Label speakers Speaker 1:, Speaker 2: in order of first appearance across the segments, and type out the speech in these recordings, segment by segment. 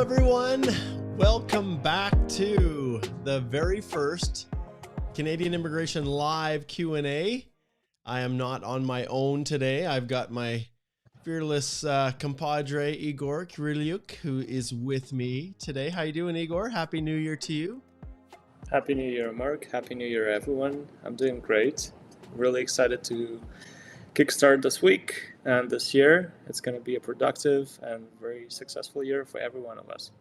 Speaker 1: everyone. Welcome back to the very first Canadian Immigration Live Q&A. I am not on my own today. I've got my fearless compadre, Igor Kiriliuk, who is with me today. How you doing, Igor? Happy New Year to you.
Speaker 2: Happy New Year, Mark. Happy New Year, everyone. I'm doing great. Really excited to kickstart this week and this year. It's going to be a productive and very successful year for every one of us.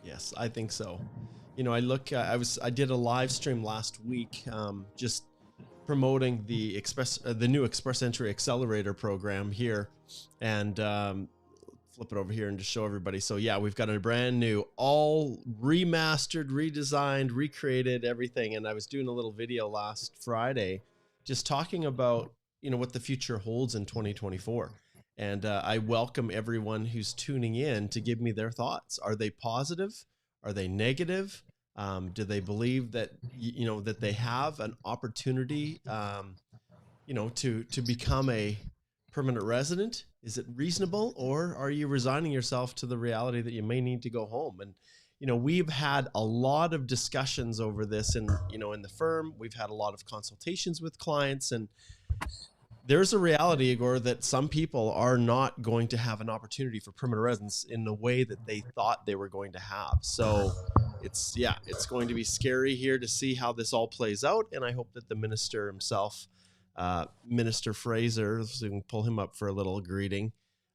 Speaker 1: Yes, I think so. You know, I did a live stream last week, just promoting the new Express Entry Accelerator program here, and flip it over here and just show everybody. So yeah, we've got a brand new, all remastered, redesigned, recreated everything. And I was doing a little video last Friday, just talking about, you know, what the future holds in 2024. And I welcome everyone who's tuning in to give me their thoughts. Are they positive? Are they negative? Do they believe that, you know, that they have an opportunity, you know, to become a permanent resident? Is it reasonable, or are you resigning yourself to the reality that you may need to go home? And, you know, we've had a lot of discussions over this, and, you know, in the firm, we've had a lot of consultations with clients, and there's a reality, Igor, that some people are not going to have an opportunity for permanent residence in the way that they thought they were going to have. So it's going to be scary here to see how this all plays out. And I hope that the minister himself, Minister Fraser, so we can pull him up for a little greeting,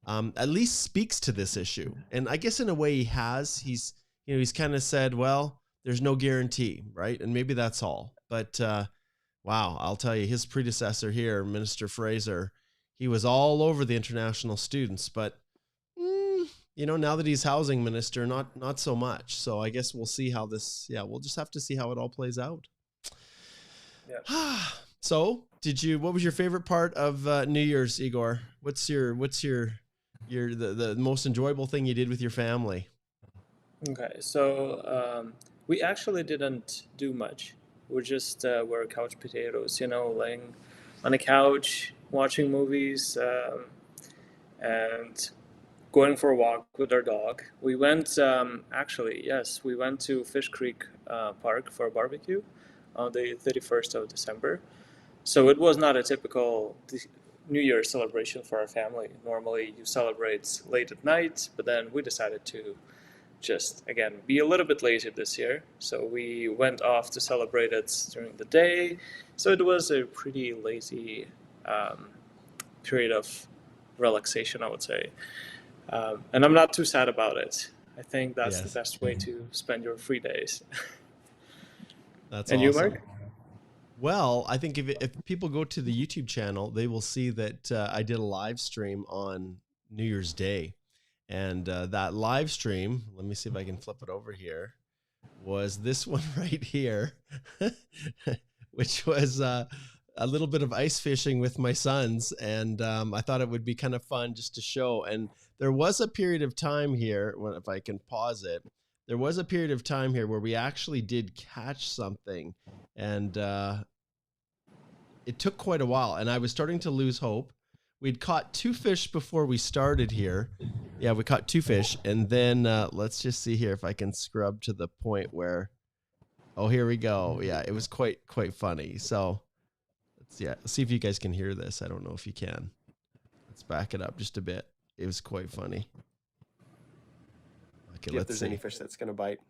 Speaker 1: at least speaks to this issue. And I guess in a way he has. He's kind of said, well, there's no guarantee, right? And maybe that's all. But wow, I'll tell you, his predecessor here, Minister Fraser, he was all over the international students, but you know, now that he's housing minister, not so much. So I guess we'll see how this. Yeah, we'll just have to see how it all plays out. Yeah. So, what was your favorite part of New Year's, Igor? What's the most enjoyable thing you did with your family?
Speaker 2: Okay, so we actually didn't do much. We just were couch potatoes, you know, laying on a couch, watching movies, and going for a walk with our dog. We went, we went to Fish Creek Park for a barbecue on the 31st of December. So it was not a typical New Year's celebration for our family. Normally you celebrate late at night, but then we decided to just, again, be a little bit lazy this year. So we went off to celebrate it during the day. So it was a pretty lazy period of relaxation, I would say. And I'm not too sad about it. I think that's the best way to spend your free days.
Speaker 1: That's
Speaker 2: and
Speaker 1: awesome.
Speaker 2: You, Mark?
Speaker 1: Well, I think if people go to the YouTube channel, they will see that I did a live stream on New Year's Day. And that live stream, let me see if I can flip it over here, was this one right here, which was a little bit of ice fishing with my sons. And I thought it would be kind of fun just to show. And there was a period of time here, if I can pause it, there was a period of time here where we actually did catch something. And it took quite a while. And I was starting to lose hope. We'd caught 2 fish before we started here. Yeah, we caught 2 fish. And then let's just see here if I can scrub to the point where, oh, here we go. Yeah, it was quite funny. So let's see if you guys can hear this. I don't know if you can. Let's back it up just a bit. It was quite funny. Okay,
Speaker 3: if there's any fish that's going to bite.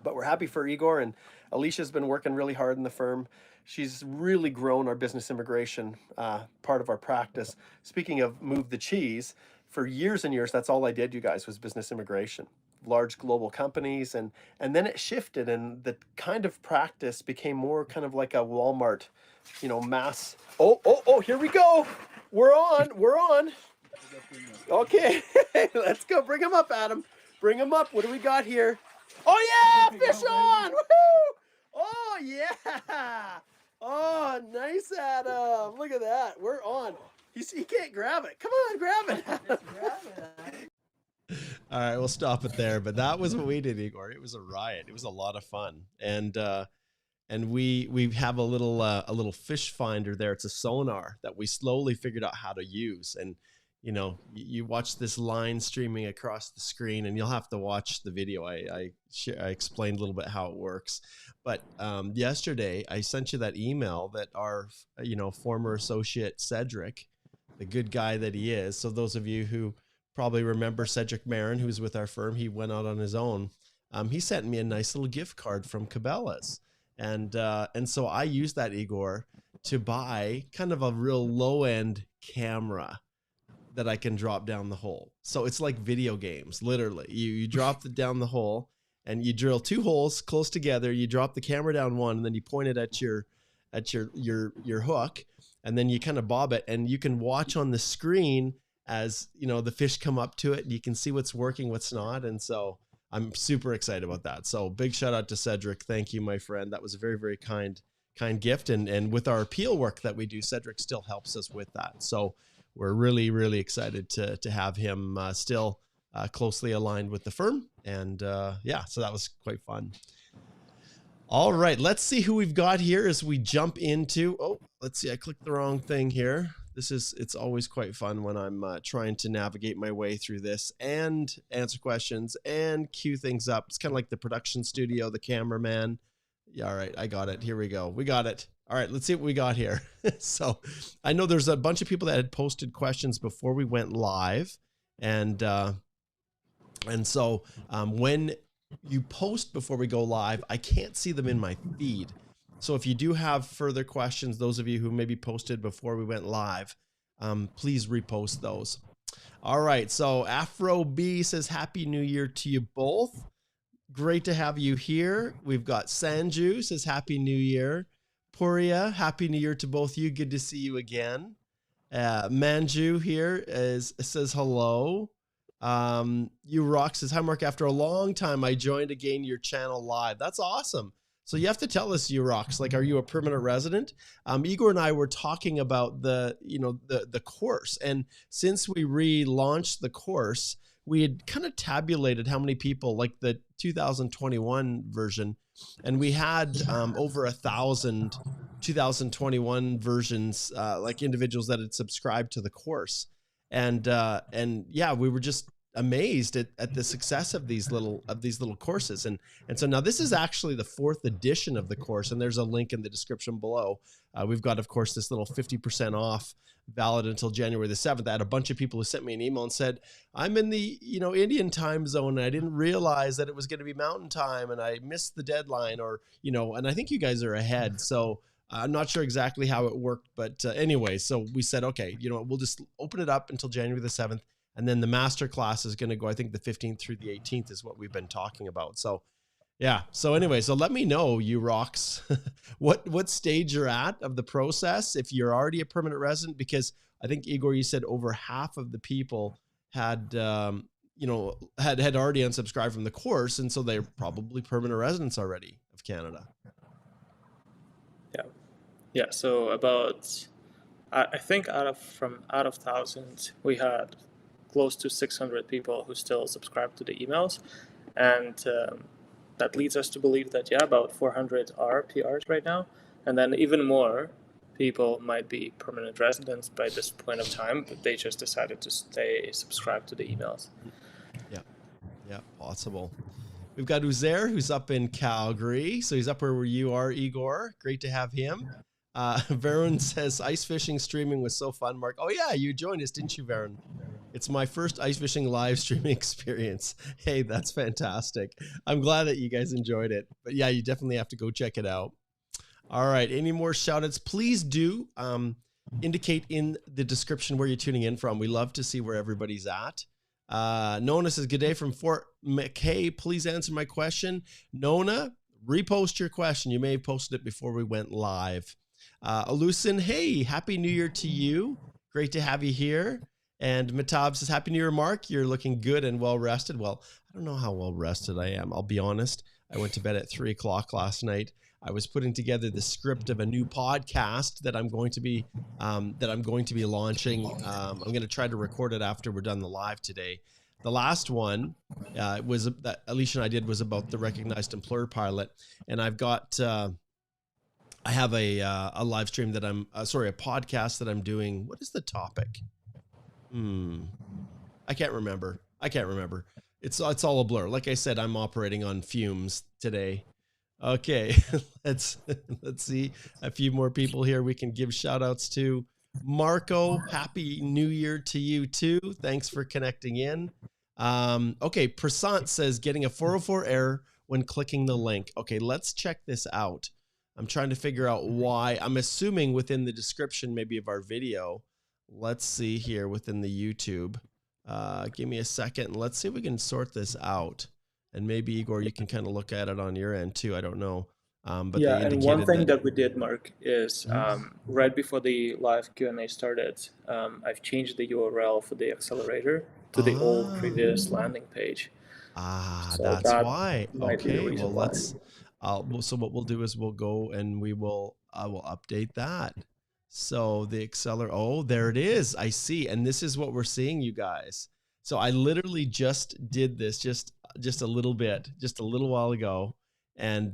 Speaker 3: But we're happy for Igor, and Alicia's been working really hard in the firm. She's really grown our business immigration part of our practice. Speaking of move the cheese, for years and years, that's all I did, you guys, was business immigration. Large global companies, and then it shifted, and the kind of practice became more kind of like a Walmart, you know, mass. Oh, here we go. We're on. Okay, let's go. Bring him up, Adam. Bring him up. What do we got here? Oh yeah, fish on! Woohoo! Oh yeah! Oh, nice, Adam. Look at that. We're on. He can't grab it. Come on, grab it.
Speaker 1: All right, we'll stop it there. But that was what we did, Igor. It was a riot. It was a lot of fun, and we have a little fish finder there. It's a sonar that we slowly figured out how to use, and you watch this line streaming across the screen, and you'll have to watch the video. I explained a little bit how it works. But yesterday I sent you that email that our, former associate Cedric, the good guy that he is. So those of you who probably remember Cedric Marin, who's with our firm, he went out on his own. He sent me a nice little gift card from Cabela's. And so I used that, Igor, to buy kind of a real low end camera that I can drop down the hole. So it's like video games, literally. You drop it down the hole and you drill 2 holes close together. You drop the camera down one, and then you point it at your hook, and then you kind of bob it, and you can watch on the screen as the fish come up to it, and you can see what's working, what's not. And so I'm super excited about that. So big shout out to Cedric. Thank you, my friend. That was a very, very kind gift. And with our appeal work that we do, Cedric still helps us with that. So we're really, really excited to have him still closely aligned with the firm. And so that was quite fun. All right, let's see who we've got here as we jump into, let's see, I clicked the wrong thing here. It's always quite fun when I'm trying to navigate my way through this and answer questions and cue things up. It's kind of like the production studio, the cameraman. Yeah, all right, I got it. Here we go. We got it. All right, let's see what we got here. So I know there's a bunch of people that had posted questions before we went live. And so when you post before we go live, I can't see them in my feed. So if you do have further questions, those of you who maybe posted before we went live, please repost those. All right, so Afro B says, Happy New Year to you both. Great to have you here. We've got Sanju says, Happy New Year. Puria, Happy New Year to both you. Good to see you again. Manju here says hello. You Rock says, hi Mark, after a long time I joined again your channel live. That's awesome. So you have to tell us, you Rocks, like, are you a permanent resident? Igor and I were talking about the course, and since we relaunched the course, we had kind of tabulated how many people, like the 2021 version, and we had over 1,000 2021 versions, like individuals that had subscribed to the course. And yeah, we were just amazed at the success of these little courses. And so now this is actually the 4th edition of the course, and there's a link in the description below. We've got, of course, this little 50% off valid until January the 7th. I had a bunch of people who sent me an email and said, I'm in the Indian time zone, and I didn't realize that it was going to be mountain time, and I missed the deadline, or and I think you guys are ahead. So I'm not sure exactly how it worked, but anyway, so we said, okay, we'll just open it up until January the 7th. And then the master class is going to go, I think the 15th through the 18th is what we've been talking about. So yeah. So anyway, so let me know, you Rocks, what stage you're at of the process, if you're already a permanent resident, because I think, Igor, you said over half of the people had, had already unsubscribed from the course. And so they're probably permanent residents already of Canada.
Speaker 2: Yeah. Yeah. So about, I think out of 1,000, we had close to 600 people who still subscribe to the emails. And that leads us to believe that, about 400 are PRs right now. And then even more people might be permanent residents by this point of time, but they just decided to stay subscribed to the emails. Yeah, possible. We've got Uzair, who's up in Calgary. So he's up where you are, Igor. Great to have him. Varun says, ice fishing streaming was so fun, Mark. Oh yeah, you joined us, didn't you, Varun? It's my first ice fishing live streaming experience. Hey, that's fantastic. I'm glad that you guys enjoyed it. But yeah, you definitely have to go check it out. All right, any more shout-outs? Please do indicate in the description where you're tuning in from. We love to see where everybody's at. Nona says, good day from Fort McKay. Please answer my question. Nona, repost your question. You may have posted it before we went live. Alusin, hey, Happy New Year to you. Great to have you here. And Matab says, Happy New Year, Mark. You're looking good and well rested. Well, I don't know how well rested I am. I'll be honest. I went to bed at 3 o'clock last night. I was putting together the script of a new podcast that I'm going to be launching. I'm going to try to record it after we're done the live today. The last one was that Alicia and I did was about the recognized employer pilot, and I've got I have a live stream that a podcast that I'm doing. What is the topic?
Speaker 1: I can't remember. It's all a blur. Like I said, I'm operating on fumes today. Okay, let's see a few more people here we can give shout outs to. Marco, happy new year to you too. Thanks for connecting in. Okay, Prasant says getting a 404 error when clicking the link. Okay, let's check this out. I'm trying to figure out why. I'm assuming within the description maybe of our video. Let's see here within the YouTube. Give me a second. Let's see if we can sort this out. And maybe, Igor, you can kind of look at it on your end too. I don't know. But
Speaker 2: yeah,
Speaker 1: they
Speaker 2: and one thing that we did, Mark, is right before the live Q&A started, I've changed the URL for the accelerator to the old previous landing page.
Speaker 1: So that's why. Okay, well, let's... so what we'll do is we'll go and I will update that. So the accelerator, oh, there it is. I see. And this is what we're seeing, you guys. So I literally just did this just a little bit, just a little while ago. And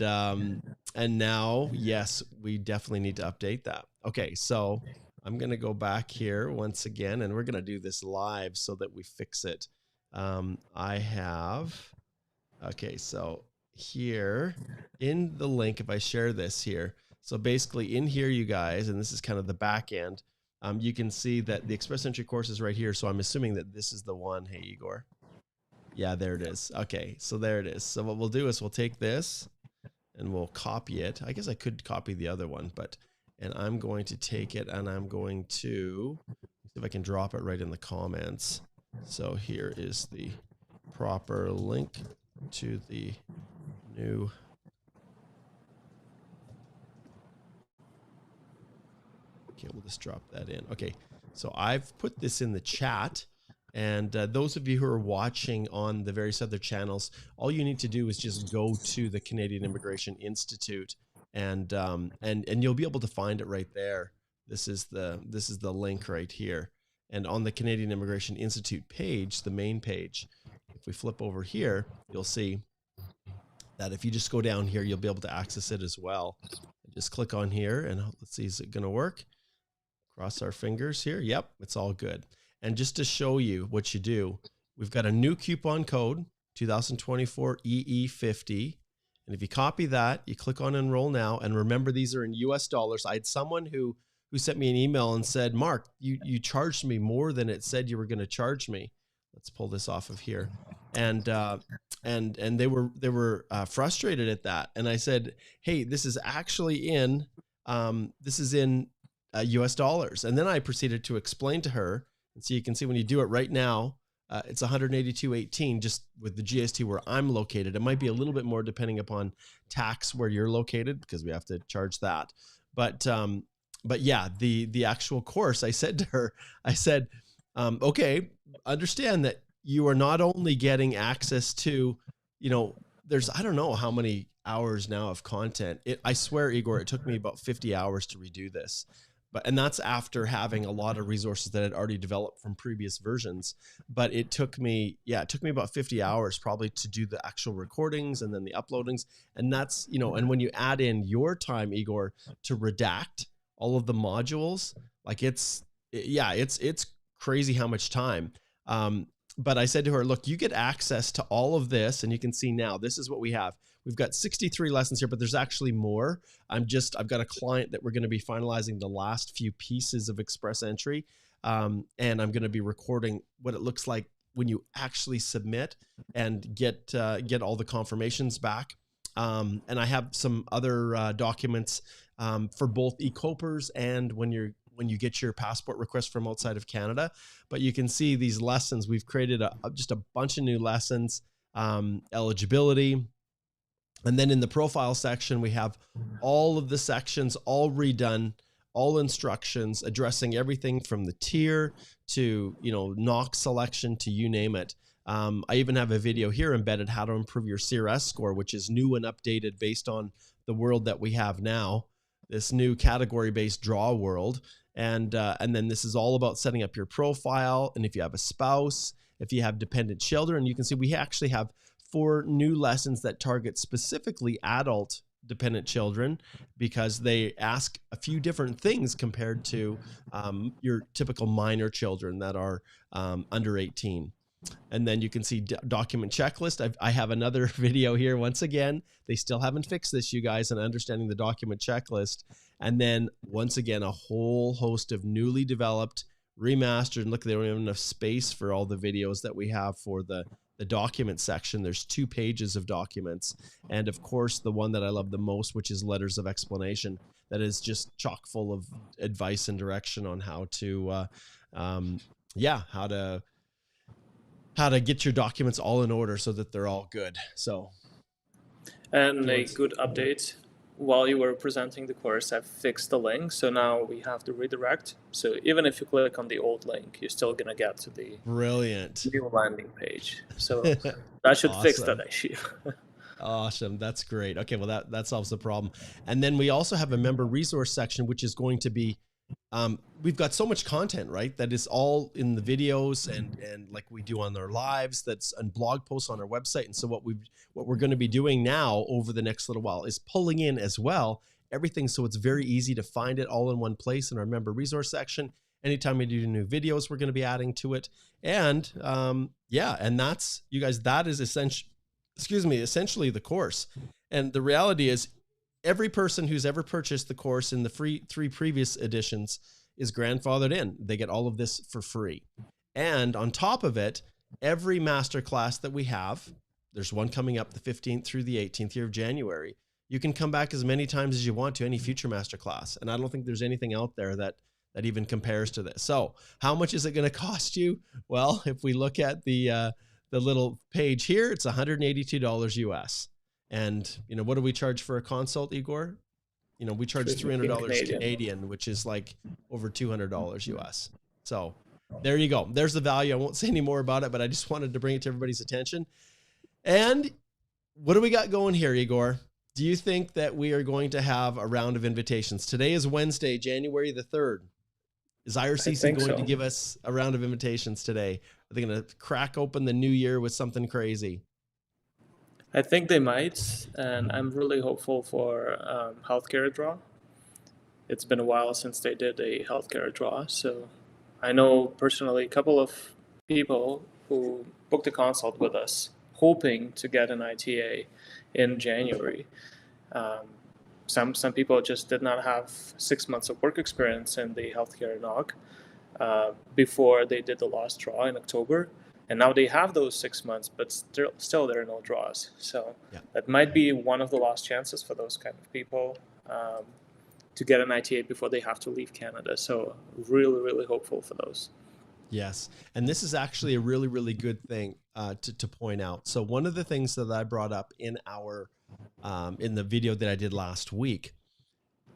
Speaker 1: now, yes, we definitely need to update that. Okay, so I'm going to go back here once again, and we're going to do this live so that we fix it. Okay, so here in the link, if I share this here, so basically in here, you guys, and this is kind of the back end, you can see that the Express Entry course is right here. So I'm assuming that this is the one. Hey, Igor. Yeah, there it is. Okay, so there it is. So what we'll do is we'll take this and we'll copy it. I guess I could copy the other one, and I'm going to take it and I'm going to see if I can drop it right in the comments. So here is the proper link to the new. Okay, we'll just drop that in. Okay, so I've put this in the chat, and those of you who are watching on the various other channels, all you need to do is just go to the Canadian Immigration Institute, and you'll be able to find it right there. This is the link right here, and on the Canadian Immigration Institute page, the main page, if we flip over here, you'll see that if you just go down here, you'll be able to access it as well. Just click on here, and let's see, is it going to work? Cross our fingers here. Yep, it's all good. And just to show you what you do, we've got a new coupon code, 2024 EE50. And if you copy that, you click on enroll now. And remember, these are in US dollars. I had someone who sent me an email and said, Mark, you charged me more than it said you were going to charge me. Let's pull this off of here. And they were frustrated at that. And I said, hey, this is actually in US dollars. And then I proceeded to explain to her, and so you can see when you do it right now, it's 182.18 just with the GST where I'm located. It might be a little bit more depending upon tax where you're located, because we have to charge that. But yeah, the actual course, I said to her, I said, okay, understand that you are not only getting access to, there's, I don't know how many hours now of content. I swear, Igor, it took me about 50 hours to redo this. And that's after having a lot of resources that had already developed from previous versions. But it took me about 50 hours probably to do the actual recordings and then the uploadings. And that's, and when you add in your time, Igor, to redact all of the modules, like it's crazy how much time. But I said to her, look, you get access to all of this, and you can see now, this is what we have. We've got 63 lessons here, but there's actually more. I've got a client that we're going to be finalizing the last few pieces of Express Entry. And I'm going to be recording what it looks like when you actually submit and get all the confirmations back. And I have some other documents for both e-copers and when you get your passport request from outside of Canada. But you can see these lessons. We've created just a bunch of new lessons, eligibility. And then in the profile section, we have all of the sections all redone, all instructions addressing everything from the tier to, NOC selection to you name it. I even have a video here embedded, how to improve your CRS score, which is new and updated based on the world that we have now, this new category-based draw world. And then this is all about setting up your profile. And if you have a spouse, if you have dependent children, you can see we actually have 4 new lessons that target specifically adult dependent children because they ask a few different things compared to your typical minor children that are under 18. And then you can see document checklist. I have another video here. Once again, they still haven't fixed this, you guys, and understanding the document checklist. And then once again, a whole host of newly developed, remastered, and look, they don't have enough space for all the videos that we have for the document section. There's 2 pages of documents. And of course, the one that I love the most, which is letters of explanation, that is just chock full of advice and direction on how to, how to get your documents all in order so that they're all good. So,
Speaker 2: and a good update. While you were presenting the course, I've fixed the link. So now we have to redirect. So even if you click on the old link, you're still going to get to the
Speaker 1: brilliant
Speaker 2: new landing page. So that should fix that issue.
Speaker 1: Awesome. That's great. Okay. Well, that solves the problem. And then we also have a member resource section, which is going to be, we've got so much content, right? That is all in the videos and like we do on our lives, that's on blog posts on our website. And so what we're going to be doing now over the next little while is pulling in as well everything. So it's very easy to find it all in one place in our member resource section. Anytime we do new videos, we're going to be adding to it. And and that's, you guys, that is essentially the course. And the reality is, every person who's ever purchased the course in the 3 previous editions is grandfathered in. They get all of this for free. And on top of it, every masterclass that we have, there's one coming up the 15th through the 18th here of January. You can come back as many times as you want to any future masterclass. And I don't think there's anything out there that even compares to this. So how much is it going to cost you? Well, if we look at the little page here, it's $182 US. And, what do we charge for a consult, Igor? We charge $300 Canadian, which is like over $200 US. So there you go. There's the value. I won't say any more about it, but I just wanted to bring it to everybody's attention. And what do we got going here, Igor? Do you think that we are going to have a round of invitations? Today is Wednesday, January the 3rd. Is IRCC going to give us a round of invitations today? Are they going to crack open the new year with something crazy?
Speaker 2: I think they might, and I'm really hopeful for healthcare draw. It's been a while since they did a healthcare draw, so I know personally a couple of people who booked a consult with us, hoping to get an ITA in January. Some people just did not have 6 months of work experience in the healthcare NOC before they did the last draw in October. And now they have those 6 months, but still there are no draws. So that might be one of the last chances for those kind of people to get an ITA before they have to leave Canada. So really, really hopeful for those.
Speaker 1: Yes. And this is actually a really, really good thing to point out. So one of the things that I brought up in in the video that I did last week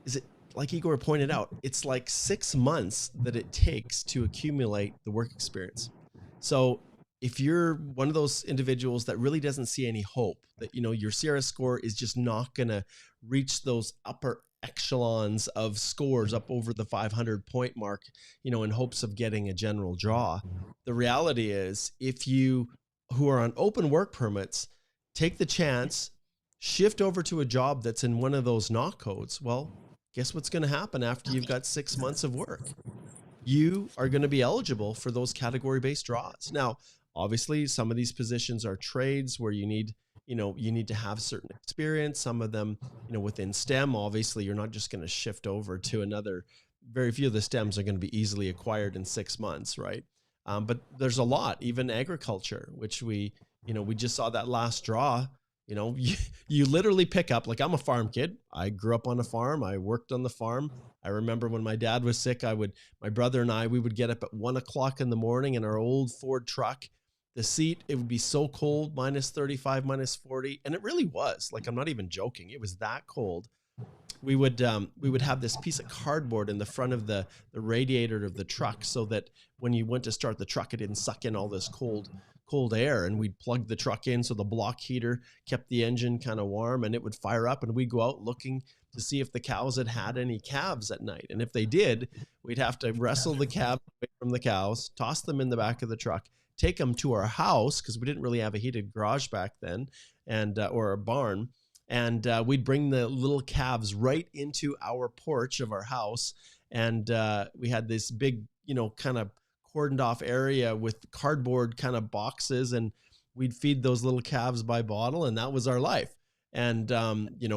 Speaker 1: is it, like Igor pointed out, it's like 6 months that it takes to accumulate the work experience. So if you're one of those individuals that really doesn't see any hope, that, your CRS score is just not going to reach those upper echelons of scores up over the 500 point mark, in hopes of getting a general draw. The reality is, if you who are on open work permits take the chance, shift over to a job that's in one of those NOC codes, well, guess what's going to happen after you've got 6 months of work? You are going to be eligible for those category-based draws. Now, obviously, some of these positions are trades where you need to have certain experience. Some of them, within STEM, obviously, you're not just going to shift over to another. Very few of the STEMs are going to be easily acquired in 6 months, right? But there's a lot, even agriculture, which we just saw that last draw. You literally pick up, like, I'm a farm kid. I grew up on a farm. I worked on the farm. I remember when my dad was sick, my brother and I, we would get up at 1 o'clock in the morning in our old Ford truck. The seat, it would be so cold, minus 35, minus 40. And it really was, like, I'm not even joking. It was that cold. We would have this piece of cardboard in the front of the radiator of the truck so that when you went to start the truck, it didn't suck in all this cold air. And we'd plug the truck in so the block heater kept the engine kind of warm, and it would fire up, and we'd go out looking to see if the cows had any calves at night. And if they did, we'd have to wrestle the calves away from the cows, toss them in the back of the truck, take them to our house, because we didn't really have a heated garage back then, and or a barn, and we'd bring the little calves right into our porch of our house. And we had this big, kind of cordoned off area with cardboard kind of boxes, and we'd feed those little calves by bottle, and that was our life. And,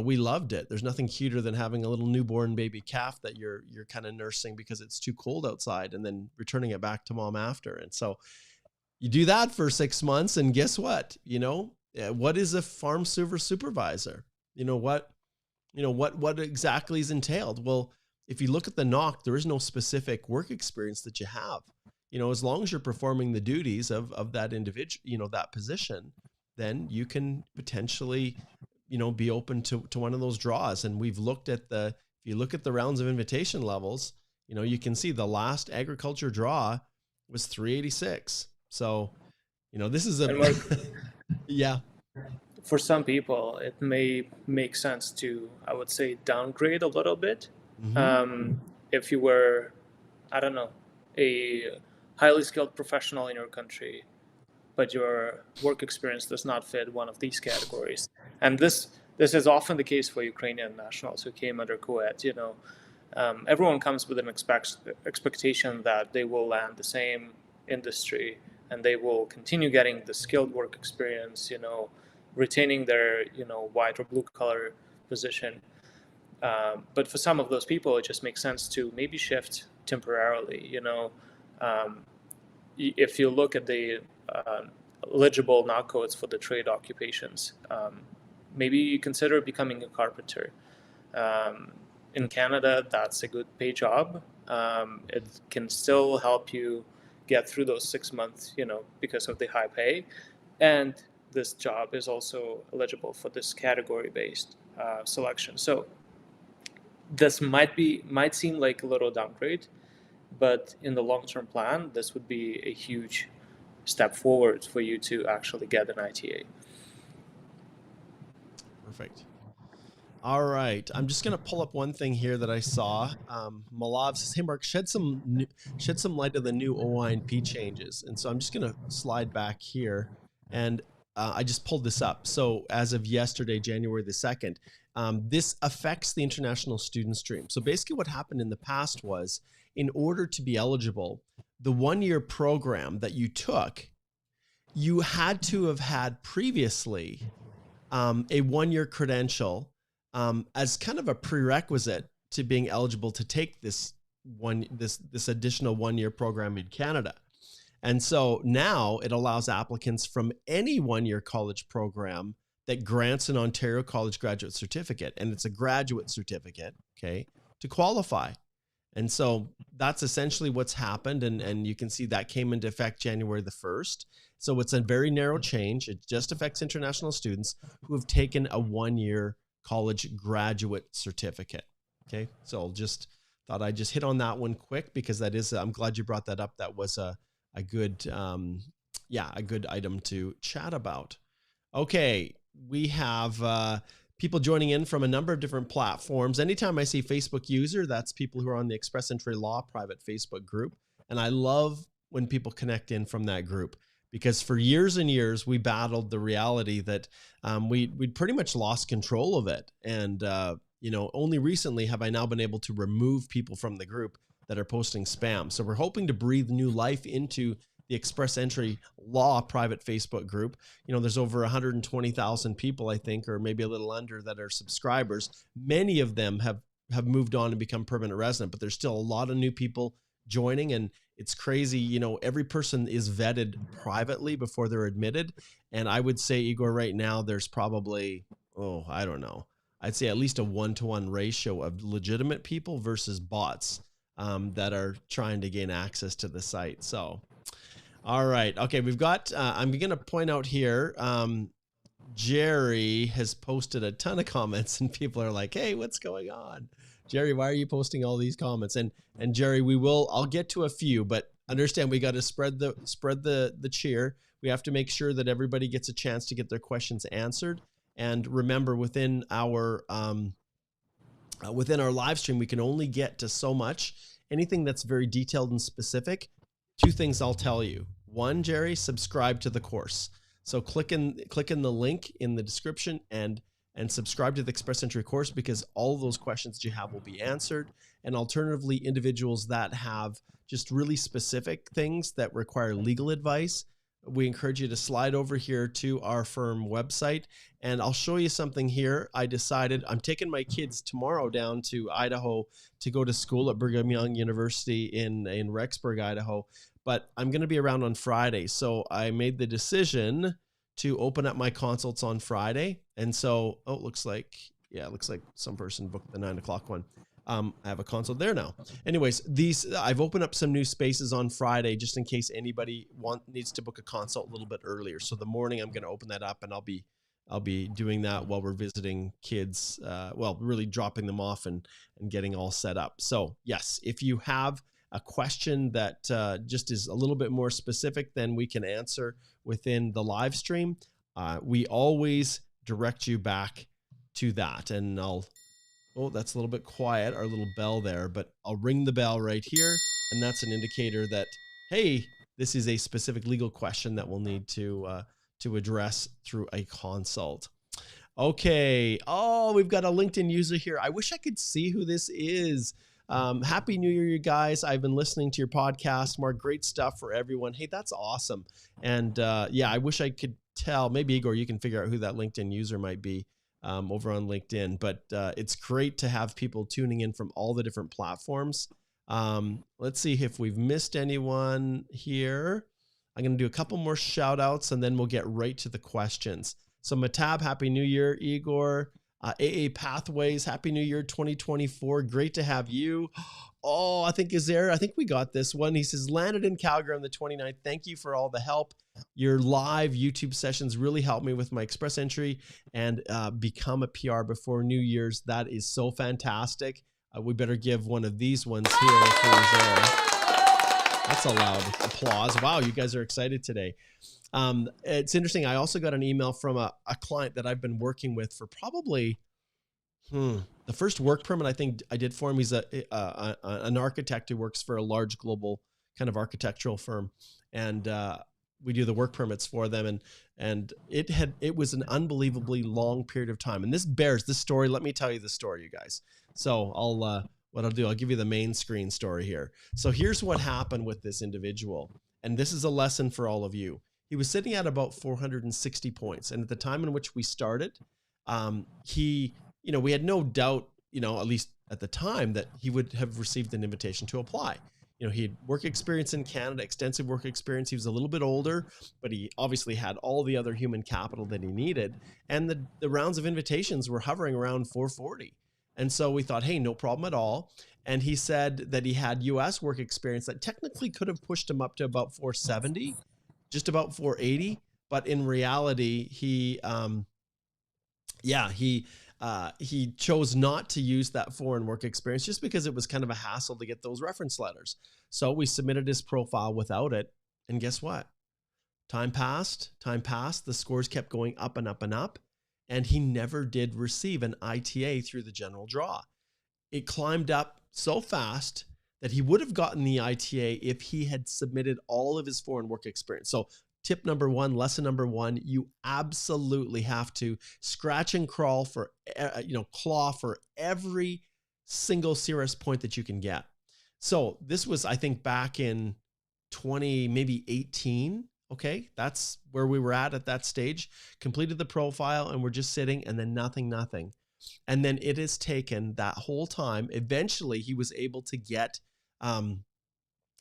Speaker 1: we loved it. There's nothing cuter than having a little newborn baby calf that you're kind of nursing because it's too cold outside, and then returning it back to mom after. And so you do that for 6 months, and guess what? What is a farm supervisor? What exactly is entailed? Well, if you look at the NOC, there is no specific work experience that you have. As long as you're performing the duties of that individual, that position, then you can potentially, be open to one of those draws. And we've looked at if you look at the rounds of invitation levels, you can see the last agriculture draw was 386. So, this is yeah.
Speaker 2: For some people, it may make sense to, I would say, downgrade a little bit. Mm-hmm. If you were, I don't know, a highly skilled professional in your country, but your work experience does not fit one of these categories. And this is often the case for Ukrainian nationals who came under co-ed. Everyone comes with an expectation that they will land the same industry and they will continue getting the skilled work experience, retaining their, white or blue collar position. But for some of those people, it just makes sense to maybe shift temporarily. If you look at the eligible NOC codes for the trade occupations, maybe you consider becoming a carpenter. In Canada, that's a good pay job. It can still help you get through those 6 months, because of the high pay. And this job is also eligible for this category-based selection. So this might seem like a little downgrade, but in the long-term plan, this would be a huge step forward for you to actually get an ITA.
Speaker 1: Perfect. All right. I'm just going to pull up one thing here that I saw. Malav says, hey, Mark, shed some light on the new OIP changes. And so I'm just going to slide back here. And I just pulled this up. So as of yesterday, January the 2nd, this affects the international student stream. So basically what happened in the past was, in order to be eligible, the 1-year program that you took, you had to have had previously a 1-year credential as kind of a prerequisite to being eligible to take this additional 1-year program in Canada. And so now it allows applicants from any 1-year college program that grants an Ontario College Graduate Certificate, and it's a graduate certificate, okay, to qualify. And so that's essentially what's happened. And you can see that came into effect January the 1st. So it's a very narrow change. It just affects international students who have taken a 1-year college graduate certificate. Okay. So just thought I'd just hit on that one quick, because that is, I'm glad you brought that up. That was a good, a good item to chat about. Okay. We have, people joining in from a number of different platforms. Anytime I see Facebook user, that's people who are on the Express Entry Law private Facebook group. And I love when people connect in from that group, because for years and years, we battled the reality that we'd pretty much lost control of it. And, only recently have I now been able to remove people from the group that are posting spam. So we're hoping to breathe new life into the Express Entry Law private Facebook group. There's over 120,000 people, I think, or maybe a little under, that are subscribers. Many of them have moved on and become permanent resident, but there's still a lot of new people joining, and it's crazy. Every person is vetted privately before they're admitted. And I would say, Igor, right now, there's probably, I don't know, I'd say at least a 1-to-1 ratio of legitimate people versus bots that are trying to gain access to the site. So, all right. Okay. We've got, I'm going to point out here, Jerry has posted a ton of comments, and people are like, hey, what's going on? Jerry, why are you posting all these comments? And Jerry, I'll get to a few, but understand we got to spread the cheer. We have to make sure that everybody gets a chance to get their questions answered. And remember, within our live stream, we can only get to so much. Anything that's very detailed and specific, 2 things I'll tell you. 1, Jerry, subscribe to the course. So click in the link in the description and and subscribe to the Express Entry course, because all of those questions that you have will be answered. And alternatively, individuals that have just really specific things that require legal advice, we encourage you to slide over here to our firm website. And I'll show you something here. I decided I'm taking my kids tomorrow down to Idaho to go to school at Brigham Young University in Rexburg, Idaho. But I'm going to be around on Friday. So I made the decision to open up my consults on Friday. And so, it looks like some person booked the 9 o'clock one. I have a consult there now. Anyways, I've opened up some new spaces on Friday just in case anybody needs to book a consult a little bit earlier. So the morning I'm going to open that up, and I'll be doing that while we're visiting kids. Really dropping them off and getting all set up. So yes, if you have a question that just is a little bit more specific than we can answer within the live stream, we always direct you back to that. And that's a little bit quiet, our little bell there, but I'll ring the bell right here. And that's an indicator that, hey, this is a specific legal question that we'll need to address through a consult. Okay. Oh, we've got a LinkedIn user here. I wish I could see who this is. Happy New Year, you guys. I've been listening to your podcast. More great stuff for everyone. Hey, that's awesome. And I wish I could tell. Maybe Igor, you can figure out who that LinkedIn user might be over on LinkedIn. But it's great to have people tuning in from all the different platforms. Let's see if we've missed anyone here. I'm going to do a couple more shout outs and then we'll get right to the questions. So Matab, Happy New Year. Igor, AA Pathways, Happy New Year 2024. Great to have you. Oh, I think we got this one. He says, landed in Calgary on the 29th. Thank you for all the help. Your live YouTube sessions really helped me with my Express Entry and become a PR before New Year's. That is so fantastic. We better give one of these ones here for Zara. That's a loud applause. Wow, you guys are excited today. It's interesting. I also got an email from a client that I've been working with for probably the first work permit I think I did for him. He's an architect who works for a large global kind of architectural firm, and we do the work permits for them. And it was an unbelievably long period of time. And this story. Let me tell you the story, you guys. So I'll give you the main screen story here. So here's what happened with this individual. And this is a lesson for all of you. He was sitting at about 460 points. And at the time in which we started, we had no doubt, at least at the time, that he would have received an invitation to apply. He had work experience in Canada, extensive work experience. He was a little bit older, but he obviously had all the other human capital that he needed. And the rounds of invitations were hovering around 440. And so we thought, hey, no problem at all. And he said that he had US work experience that technically could have pushed him up to about 470, just about 480. But in reality, he chose not to use that foreign work experience just because it was kind of a hassle to get those reference letters. So we submitted his profile without it. And guess what? Time passed. The scores kept going up and up and up. And he never did receive an ITA through the general draw. It climbed up so fast that he would have gotten the ITA if he had submitted all of his foreign work experience. So tip number one, lesson number one, you absolutely have to scratch and claw for every single CRS point that you can get. So this was, I think, back in 2018. Okay, that's where we were at that stage. Completed the profile and we're just sitting, and then nothing. And then it has taken that whole time. Eventually, he was able to get an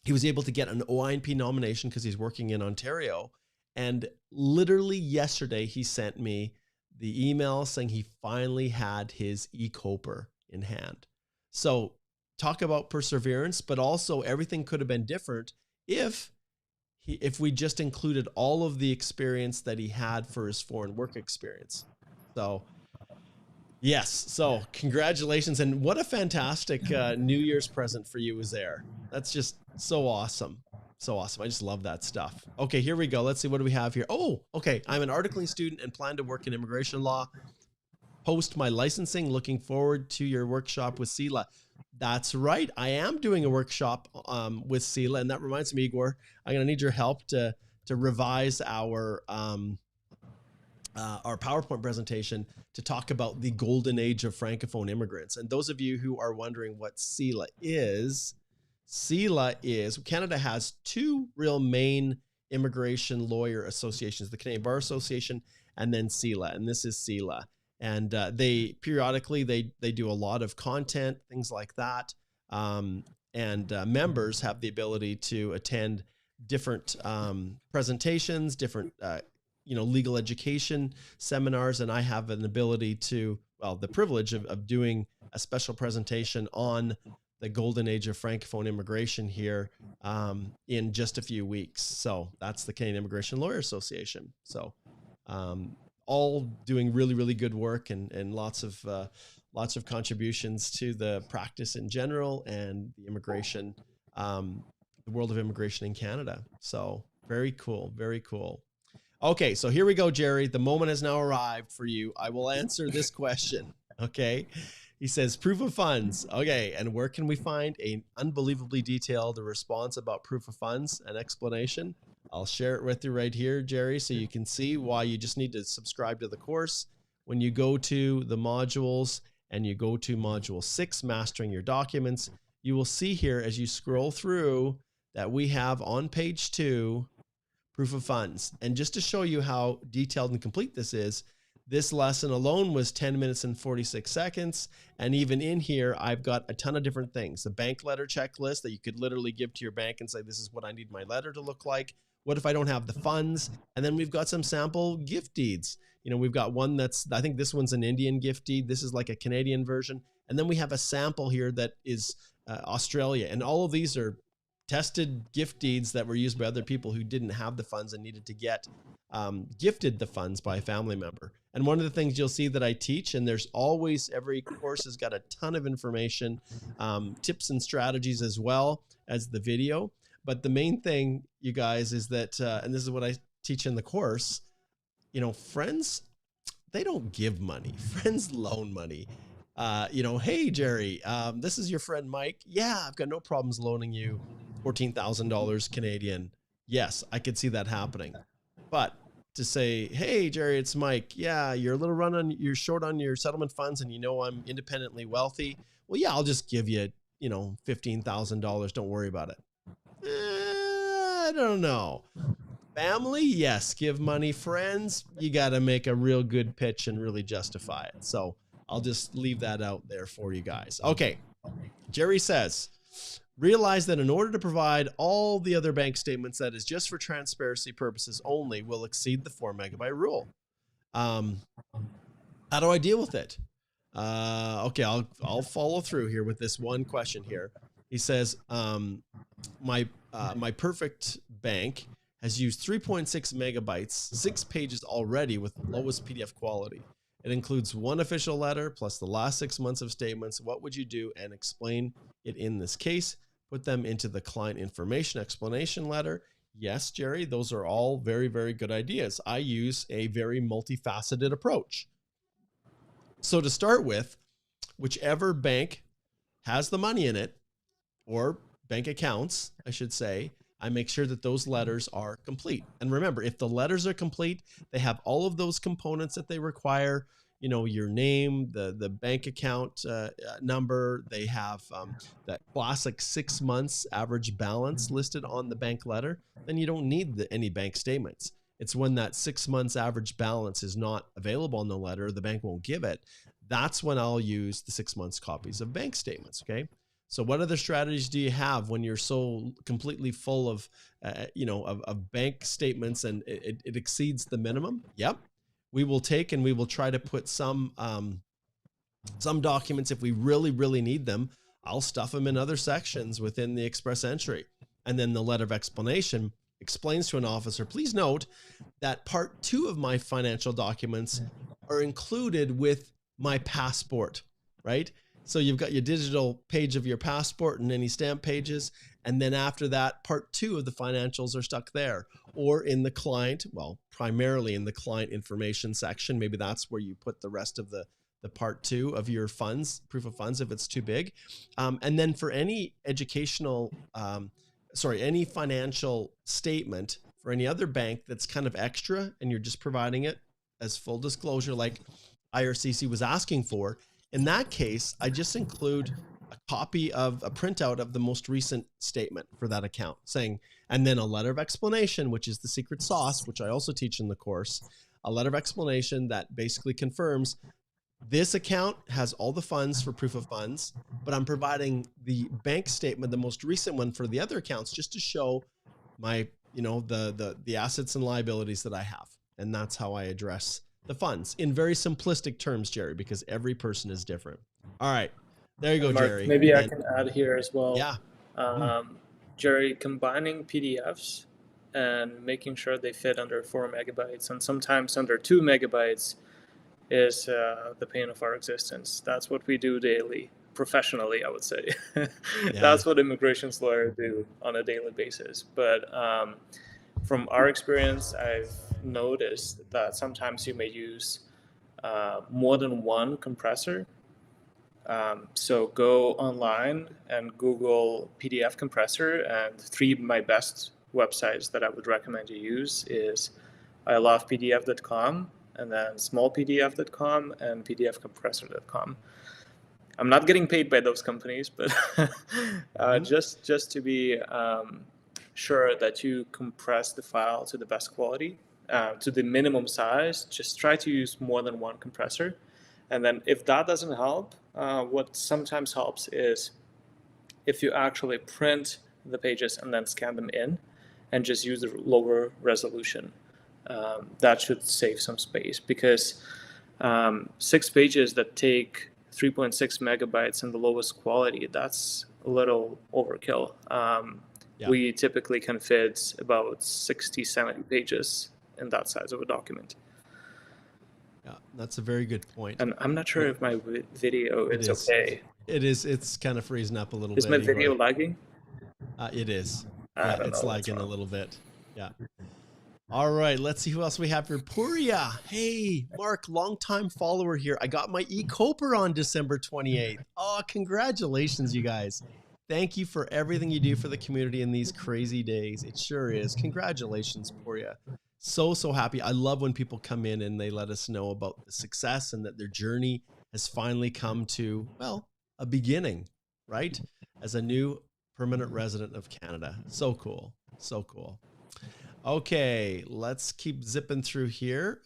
Speaker 1: OIP nomination because he's working in Ontario. And literally yesterday, he sent me the email saying he finally had his e-Coper in hand. So talk about perseverance, but also everything could have been different if we just included all of the experience that he had for his foreign work experience. So yes. So congratulations. And what a fantastic New Year's present for you was there. That's just so awesome. So awesome. I just love that stuff. Okay, here we go. Let's see. What do we have here? Oh, okay. I'm an articling student and plan to work in immigration law. Post my licensing. Looking forward to your workshop with Sela. That's right. I am doing a workshop with Sela. And that reminds me, Igor, I'm going to need your help to revise our our PowerPoint presentation to talk about the golden age of Francophone immigrants. And those of you who are wondering what CELA is, Canada has two real main immigration lawyer associations, the Canadian Bar Association and then CELA, and this is CELA. And they periodically, they do a lot of content, things like that. Members have the ability to attend different presentations, different legal education seminars, and I have an ability to, well, the privilege of doing a special presentation on the golden age of Francophone immigration here in just a few weeks. So that's the Canadian Immigration Lawyer Association. So all doing really, really good work and lots of contributions to the practice in general and the immigration, the world of immigration in Canada. So very cool, very cool. Okay, so here we go, Jerry. The moment has now arrived for you. I will answer this question, okay? He says, proof of funds. Okay, and where can we find an unbelievably detailed response about proof of funds and explanation? I'll share it with you right here, Jerry, so you can see why you just need to subscribe to the course. When you go to the modules and you go to module 6, mastering your documents, you will see here as you scroll through that we have on page 2, proof of funds. And just to show you how detailed and complete this is, this lesson alone was 10 minutes and 46 seconds. And even in here, I've got a ton of different things. The bank letter checklist that you could literally give to your bank and say, this is what I need my letter to look like. What if I don't have the funds? And then we've got some sample gift deeds. We've got one that's, I think this one's an Indian gift deed. This is like a Canadian version. And then we have a sample here that is Australia. And all of these are tested gift deeds that were used by other people who didn't have the funds and needed to get gifted the funds by a family member. And one of the things you'll see that I teach, and there's always, every course has got a ton of information, tips and strategies as well as the video. But the main thing, you guys, is that, and this is what I teach in the course, friends, they don't give money. Friends loan money. Hey, Jerry, this is your friend Mike. Yeah, I've got no problems loaning you $14,000 Canadian. Yes, I could see that happening. But to say, hey, Jerry, it's Mike. Yeah, you're a little you're short on your settlement funds and I'm independently wealthy. Well, yeah, I'll just give you, $15,000. Don't worry about it. I don't know. Family, yes, give money. Friends, you got to make a real good pitch and really justify it. So I'll just leave that out there for you guys. Okay. Jerry says, realize that in order to provide all the other bank statements that is just for transparency purposes only will exceed the 4 megabyte rule. How do I deal with it? Okay, I'll follow through here with this one question here. He says, my perfect bank has used 3.6 megabytes, 6 pages already with lowest PDF quality. It includes one official letter plus the last 6 months of statements. What would you do? And explain it in this case. Put them into the client information explanation letter. Yes, Jerry, those are all very, very good ideas. I use a very multifaceted approach. So to start with, whichever bank has the money in it, or bank accounts, I should say, I make sure that those letters are complete. And remember, if the letters are complete, they have all of those components that they require, your name, the bank account number, they have that classic 6 months average balance listed on the bank letter, then you don't need any bank statements. It's when that 6 months average balance is not available in the letter, the bank won't give it. That's when I'll use the 6 months copies of bank statements, okay? So what other strategies do you have when you're so completely full of, of bank statements and it exceeds the minimum? Yep. We will take and we will try to put some documents, if we really, really need them, I'll stuff them in other sections within the express entry. And then the letter of explanation explains to an officer, please note that part 2 of my financial documents are included with my passport, right? So you've got your digital page of your passport and any stamp pages. And then after that, part 2 of the financials are stuck there, or in the client, well, primarily in the client information section. Maybe that's where you put the rest of the part 2 of your funds, proof of funds, if it's too big. And then for any any financial statement for any other bank that's kind of extra and you're just providing it, as full disclosure, like IRCC was asking for. In that case, I just include a copy of a printout of the most recent statement for that account saying, and then a letter of explanation, which is the secret sauce, which I also teach in the course, a letter of explanation that basically confirms this account has all the funds for proof of funds, but I'm providing the bank statement, the most recent one for the other accounts, just to show my, the assets and liabilities that I have. And that's how I address the funds in very simplistic terms, Jerry, because every person is different. All right. There you go,
Speaker 2: Mark,
Speaker 1: Jerry.
Speaker 2: maybe I can add here as well.
Speaker 1: Yeah.
Speaker 2: Jerry, combining PDFs and making sure they fit under 4 megabytes and sometimes under 2 megabytes is the pain of our existence. That's what we do daily, professionally, I would say. That's what immigrations lawyers do on a daily basis. But from our experience, I've noticed that sometimes you may use more than one compressor. So go online and Google PDF compressor, and 3 of my best websites that I would recommend you use is ilovepdf.com, and then smallpdf.com and pdfcompressor.com. I'm not getting paid by those companies, but just to be sure that you compress the file to the best quality, to the minimum size, just try to use more than one compressor. And then if that doesn't help, what sometimes helps is if you actually print the pages and then scan them in and just use the lower resolution. That should save some space, because 6 pages that take 3.6 megabytes in the lowest quality, that's a little overkill. We typically can fit about 60, 70 pages in that size of a document.
Speaker 1: Yeah, that's a very good point.
Speaker 2: And I'm not sure if my video is okay.
Speaker 1: It is. It's kind of freezing up a little bit.
Speaker 2: Is my video lagging?
Speaker 1: It is.
Speaker 2: Yeah,
Speaker 1: it's lagging a little bit. Yeah. All right, let's see who else we have here. Puria. Hey, Mark, longtime follower here. I got my e-Coper on December 28th. Oh, congratulations, you guys. Thank you for everything you do for the community in these crazy days. It sure is. Congratulations, Puria. So happy. I love when people come in and they let us know about the success and that their journey has finally come to, well, a beginning, right? As a new permanent resident of Canada. So cool. So cool. Okay, let's keep zipping through here.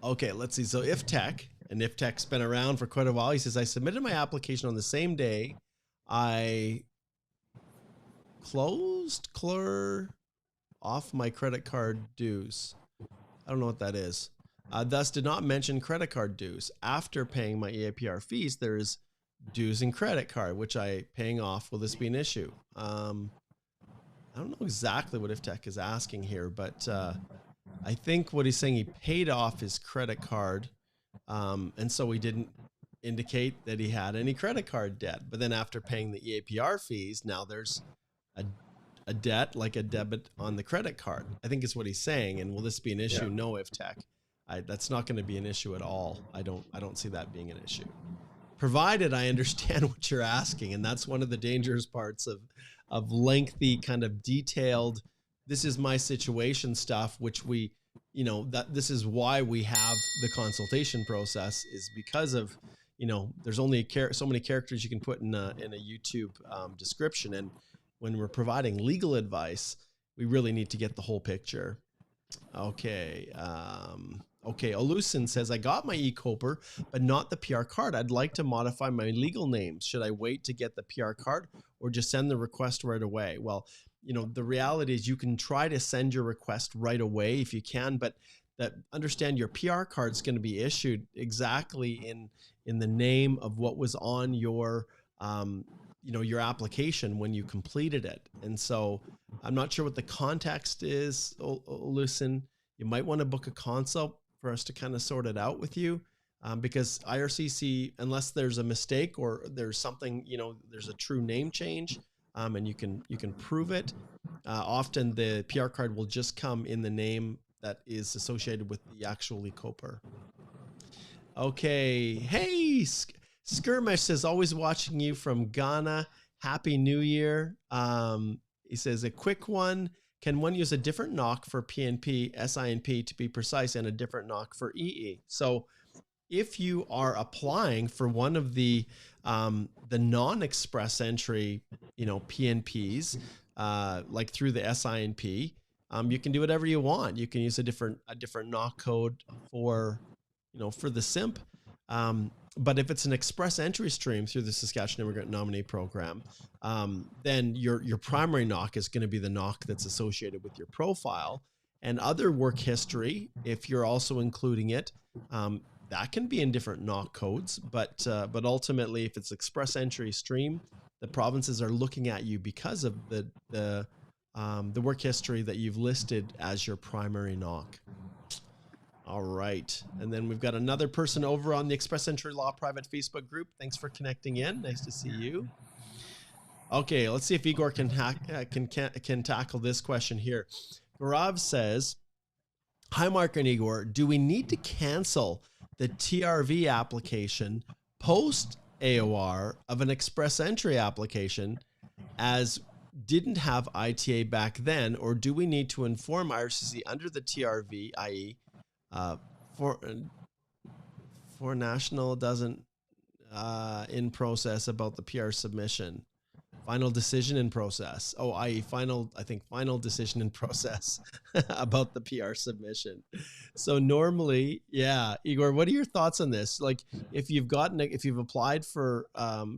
Speaker 1: Okay, let's see. So Ifte, and Ifte's been around for quite a while. He says, I submitted my application on the same day I clear off my credit card dues. I don't know what that is. Thus did not mention credit card dues. After paying my EAPR fees, there is dues and credit card, which I paying off. Will this be an issue? I don't know exactly what Ifte is asking here, but I think what he's saying, he paid off his credit card, and so he didn't indicate that he had any credit card debt. But then after paying the EAPR fees, now there's a debt, like a debit on the credit card, I think is what he's saying. And will this be an issue? No, Ifte. That's not going to be an issue at all. I don't see that being an issue, provided I understand what you're asking. And that's one of the dangerous parts of lengthy, kind of detailed, this is my situation stuff, which we, that this is why we have the consultation process, is because of, there's only so many characters you can put in a YouTube description. And when we're providing legal advice, we really need to get the whole picture. Okay. Okay. Olusin says, I got my e-Coper, but not the PR card. I'd like to modify my legal name. Should I wait to get the PR card or just send the request right away? Well, the reality is you can try to send your request right away if you can, but understand your PR card is going to be issued exactly in the name of what was on your, your application when you completed it. And so I'm not sure what the context is. Listen, you might want to book a consult for us to kind of sort it out with you, because IRCC, unless there's a mistake or there's something, there's a true name change, and you can prove it. Often the PR card will just come in the name that is associated with the actual e-Coper. Okay. Hey, Skirmish says, always watching you from Ghana. Happy New Year. He says, a quick one. can one use a different knock for PNP, SINP to be precise, and a different knock for EE? So if you are applying for one of the non-express entry, PNPs, like through the SINP, you can do whatever you want. You can use a different knock code for the SIMP. But if it's an express entry stream through the Saskatchewan Immigrant Nominee Program, then your primary knock is going to be the knock that's associated with your profile. And other work history, if you're also including it, that can be in different knock codes. But ultimately, if it's express entry stream, the provinces are looking at you because of the work history that you've listed as your primary knock. All right. And then we've got another person over on the Express Entry Law private Facebook group. Thanks for connecting in. Nice to see you. Okay, let's see if Igor can tackle this question here. Gaurav says, hi, Mark and Igor. Do we need to cancel the TRV application post AOR of an express entry application as didn't have ITA back then, or do we need to inform IRCC under the TRV, i.e., for national doesn't in process about the PR submission, final decision in process. Oh, i.e. final decision in process about the PR submission. So normally, yeah, Igor, what are your thoughts on this? Like, if you've applied for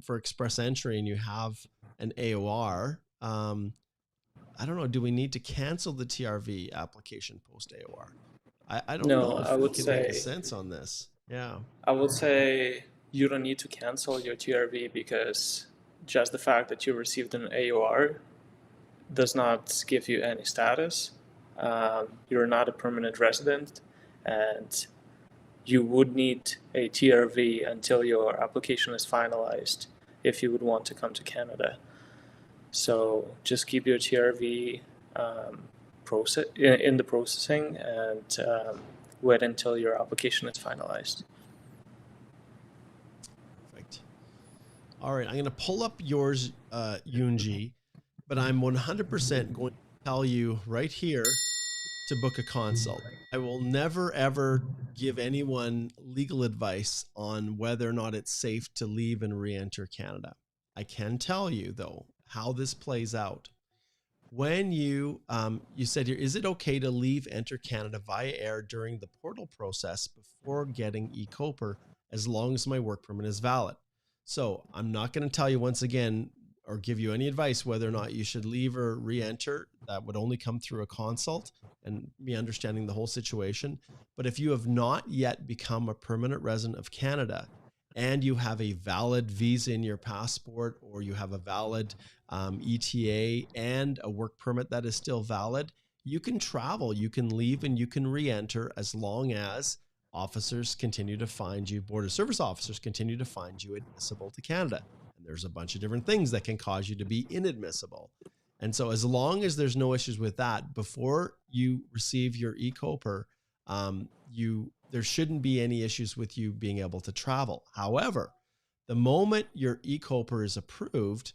Speaker 1: express entry and you have an AOR, I don't know, do we need to cancel the TRV application post AOR? I don't know if we can make a sense on this. Yeah.
Speaker 2: I would say you don't need to cancel your TRV because just the fact that you received an AOR does not give you any status. You're not a permanent resident, and you would need a TRV until your application is finalized if you would want to come to Canada. So just keep your TRV in the processing and wait until your application is finalized.
Speaker 1: Perfect. All right, I'm going to pull up yours, Yunji, but I'm 100% going to tell you right here to book a consult. I will never, ever give anyone legal advice on whether or not it's safe to leave and re-enter Canada. I can tell you, though, how this plays out. When you said here, is it okay to leave, enter Canada via air during the portal process before getting e-COPR as long as my work permit is valid? So I'm not going to tell you once again or give you any advice whether or not you should leave or re-enter. That would only come through a consult and me understanding the whole situation. But if you have not yet become a permanent resident of Canada and you have a valid visa in your passport, or you have a valid ETA and a work permit that is still valid, you can travel, you can leave, and you can re-enter as long as officers continue to find you, border service officers continue to find you admissible to Canada. And there's a bunch of different things that can cause you to be inadmissible. And so as long as there's no issues with that, before you receive your e-COPR, there shouldn't be any issues with you being able to travel. However, the moment your e-COPR is approved,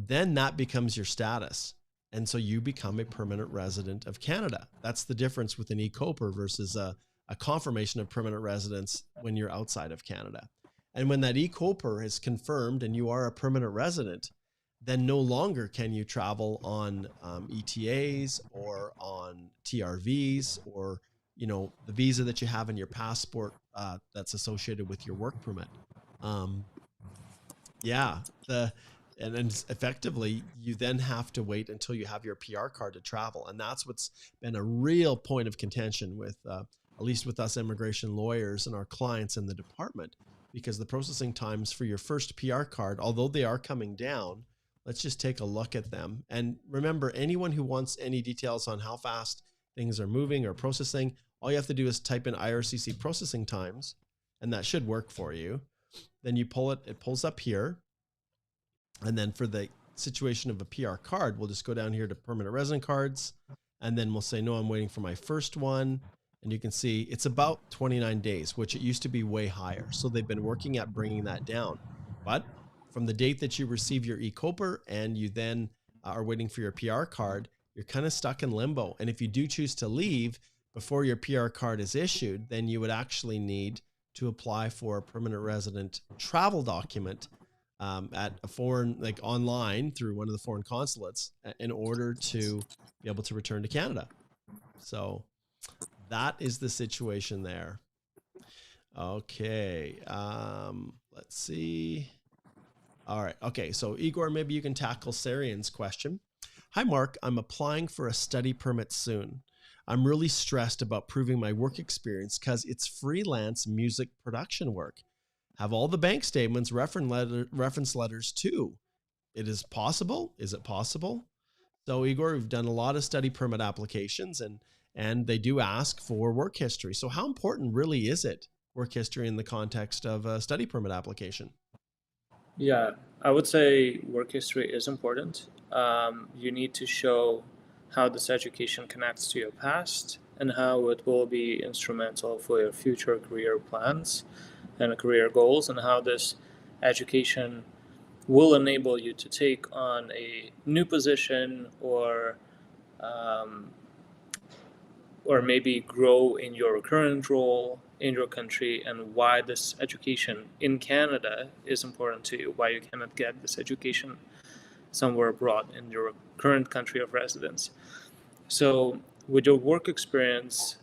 Speaker 1: then that becomes your status. And so you become a permanent resident of Canada. That's the difference with an e-COPR versus a confirmation of permanent residence when you're outside of Canada. And when that e-COPR is confirmed and you are a permanent resident, then no longer can you travel on ETAs or on TRVs or the visa that you have in your passport that's associated with your work permit. And effectively, you then have to wait until you have your PR card to travel. And that's what's been a real point of contention with, at least with us immigration lawyers and our clients in the department, because the processing times for your first PR card, although they are coming down, let's just take a look at them. And remember, anyone who wants any details on how fast things are moving or processing, all you have to do is type in IRCC processing times, and that should work for you. Then you pull it, it pulls up here. And then for the situation of a PR card, we'll just go down here to permanent resident cards. And then we'll say, no, I'm waiting for my first one. And you can see it's about 29 days, which it used to be way higher. So they've been working at bringing that down. But from the date that you receive your e-COPR and you then are waiting for your PR card, you're kind of stuck in limbo. And if you do choose to leave before your PR card is issued, then you would actually need to apply for a permanent resident travel document at a foreign, like online through one of the foreign consulates in order to be able to return to Canada. So that is the situation there. Okay. Let's see. All right. Okay. So Igor, maybe you can tackle Sarian's question. Hi, Mark. I'm applying for a study permit soon. I'm really stressed about proving my work experience because it's freelance music production work. Have all the bank statements, reference letters too. It is possible. Is it possible? So Igor, we've done a lot of study permit applications and they do ask for work history. So how important really is it, work history in the context of a study permit application?
Speaker 2: Yeah, I would say work history is important. You need to show how this education connects to your past and how it will be instrumental for your future career plans and career goals, and how this education will enable you to take on a new position or maybe grow in your current role in your country, and why this education in Canada is important to you, why you cannot get this education somewhere abroad in your current country of residence. So with your work experience,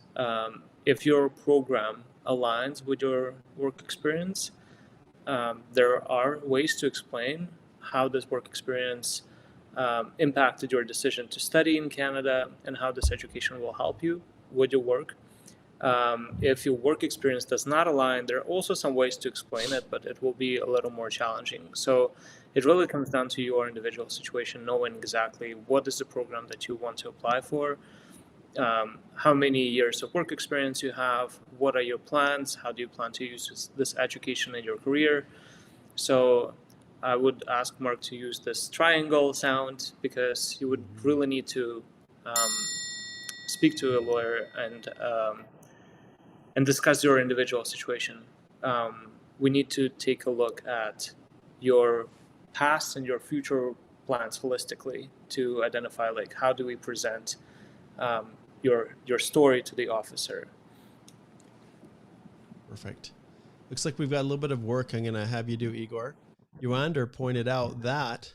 Speaker 2: if your program aligns with your work experience, there are ways to explain how this work experience impacted your decision to study in Canada and how this education will help you with your work. If your work experience does not align, there are also some ways to explain it, but it will be a little more challenging. So it really comes down to your individual situation, knowing exactly what is the program that you want to apply for, how many years of work experience you have, what are your plans, how do you plan to use this education in your career. So I would ask Mark to use this triangle sound, because you would really need to speak to a lawyer and discuss your individual situation. We need to take a look at your past and your future plans holistically to identify, like, how do we present your story to the officer.
Speaker 1: Perfect. Looks like we've got a little bit of work I'm going to have you do, Igor. Yuander pointed out that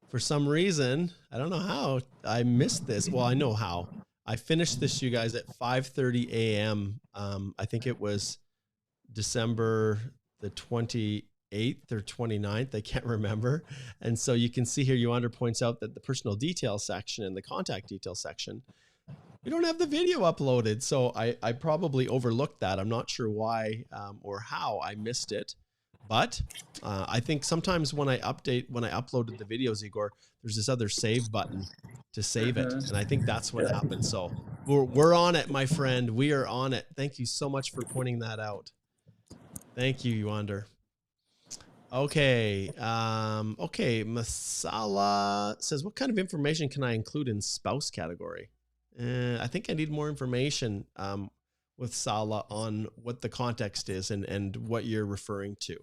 Speaker 1: for some reason, I don't know how, I missed this. Well, I know how. I finished this, you guys, at 5:30 a.m. I think it was December the 28th or 29th. I can't remember. And so you can see here, Yuander points out that the personal details section and the contact details section, we don't have the video uploaded. So I probably overlooked that. I'm not sure why or how I missed it. But I think sometimes when I uploaded the videos, Igor, there's this other save button to save it. And I think that's what happened. So we're on it, my friend. We are on it. Thank you so much for pointing that out. Thank you, Yuander. Okay. Okay. Masala says, what kind of information can I include in spouse category? I think I need more information with Sala on what the context is and what you're referring to.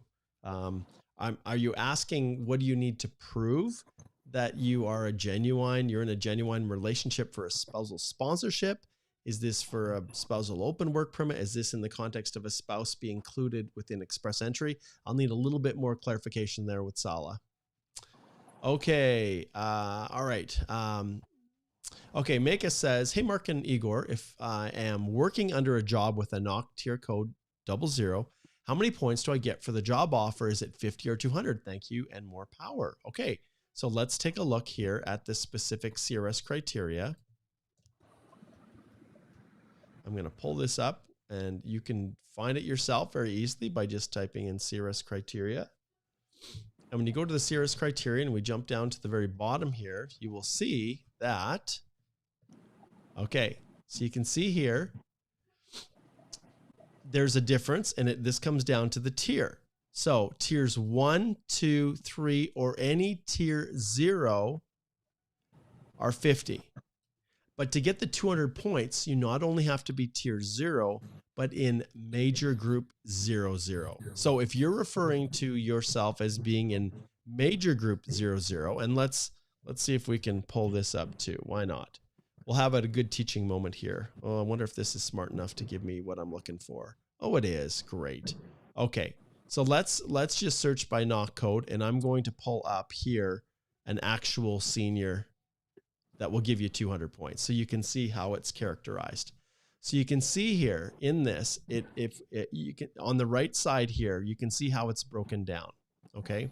Speaker 1: Are you asking, what do you need to prove that you're in a genuine relationship for a spousal sponsorship? Is this for a spousal open work permit? Is this in the context of a spouse being included within express entry? I'll need a little bit more clarification there with Sala. Okay. All right. Okay, Meka says, hey, Mark and Igor, if I am working under a job with a NOC tier code 00, how many points do I get for the job offer? Is it 50 or 200? Thank you, and more power. Okay, so let's take a look here at the specific CRS criteria. I'm going to pull this up, and you can find it yourself very easily by just typing in CRS criteria. And when you go to the CRS criteria and we jump down to the very bottom here, you will see that, okay, so you can see here, there's a difference, and this comes down to the tier. So tiers 1, 2, 3, or any tier 0 are 50. But to get the 200 points, you not only have to be tier 0, but in major group 00. So if you're referring to yourself as being in major group 00, and let's see if we can pull this up too. Why not? we'll have a good teaching moment here. Oh, I wonder if this is smart enough to give me what I'm looking for. Oh, it is. Great. Okay. So let's just search by knock code, and I'm going to pull up here an actual senior that will give you 200 points. So you can see how it's characterized. So you can see here in this, you can, on the right side here, you can see how it's broken down. Okay.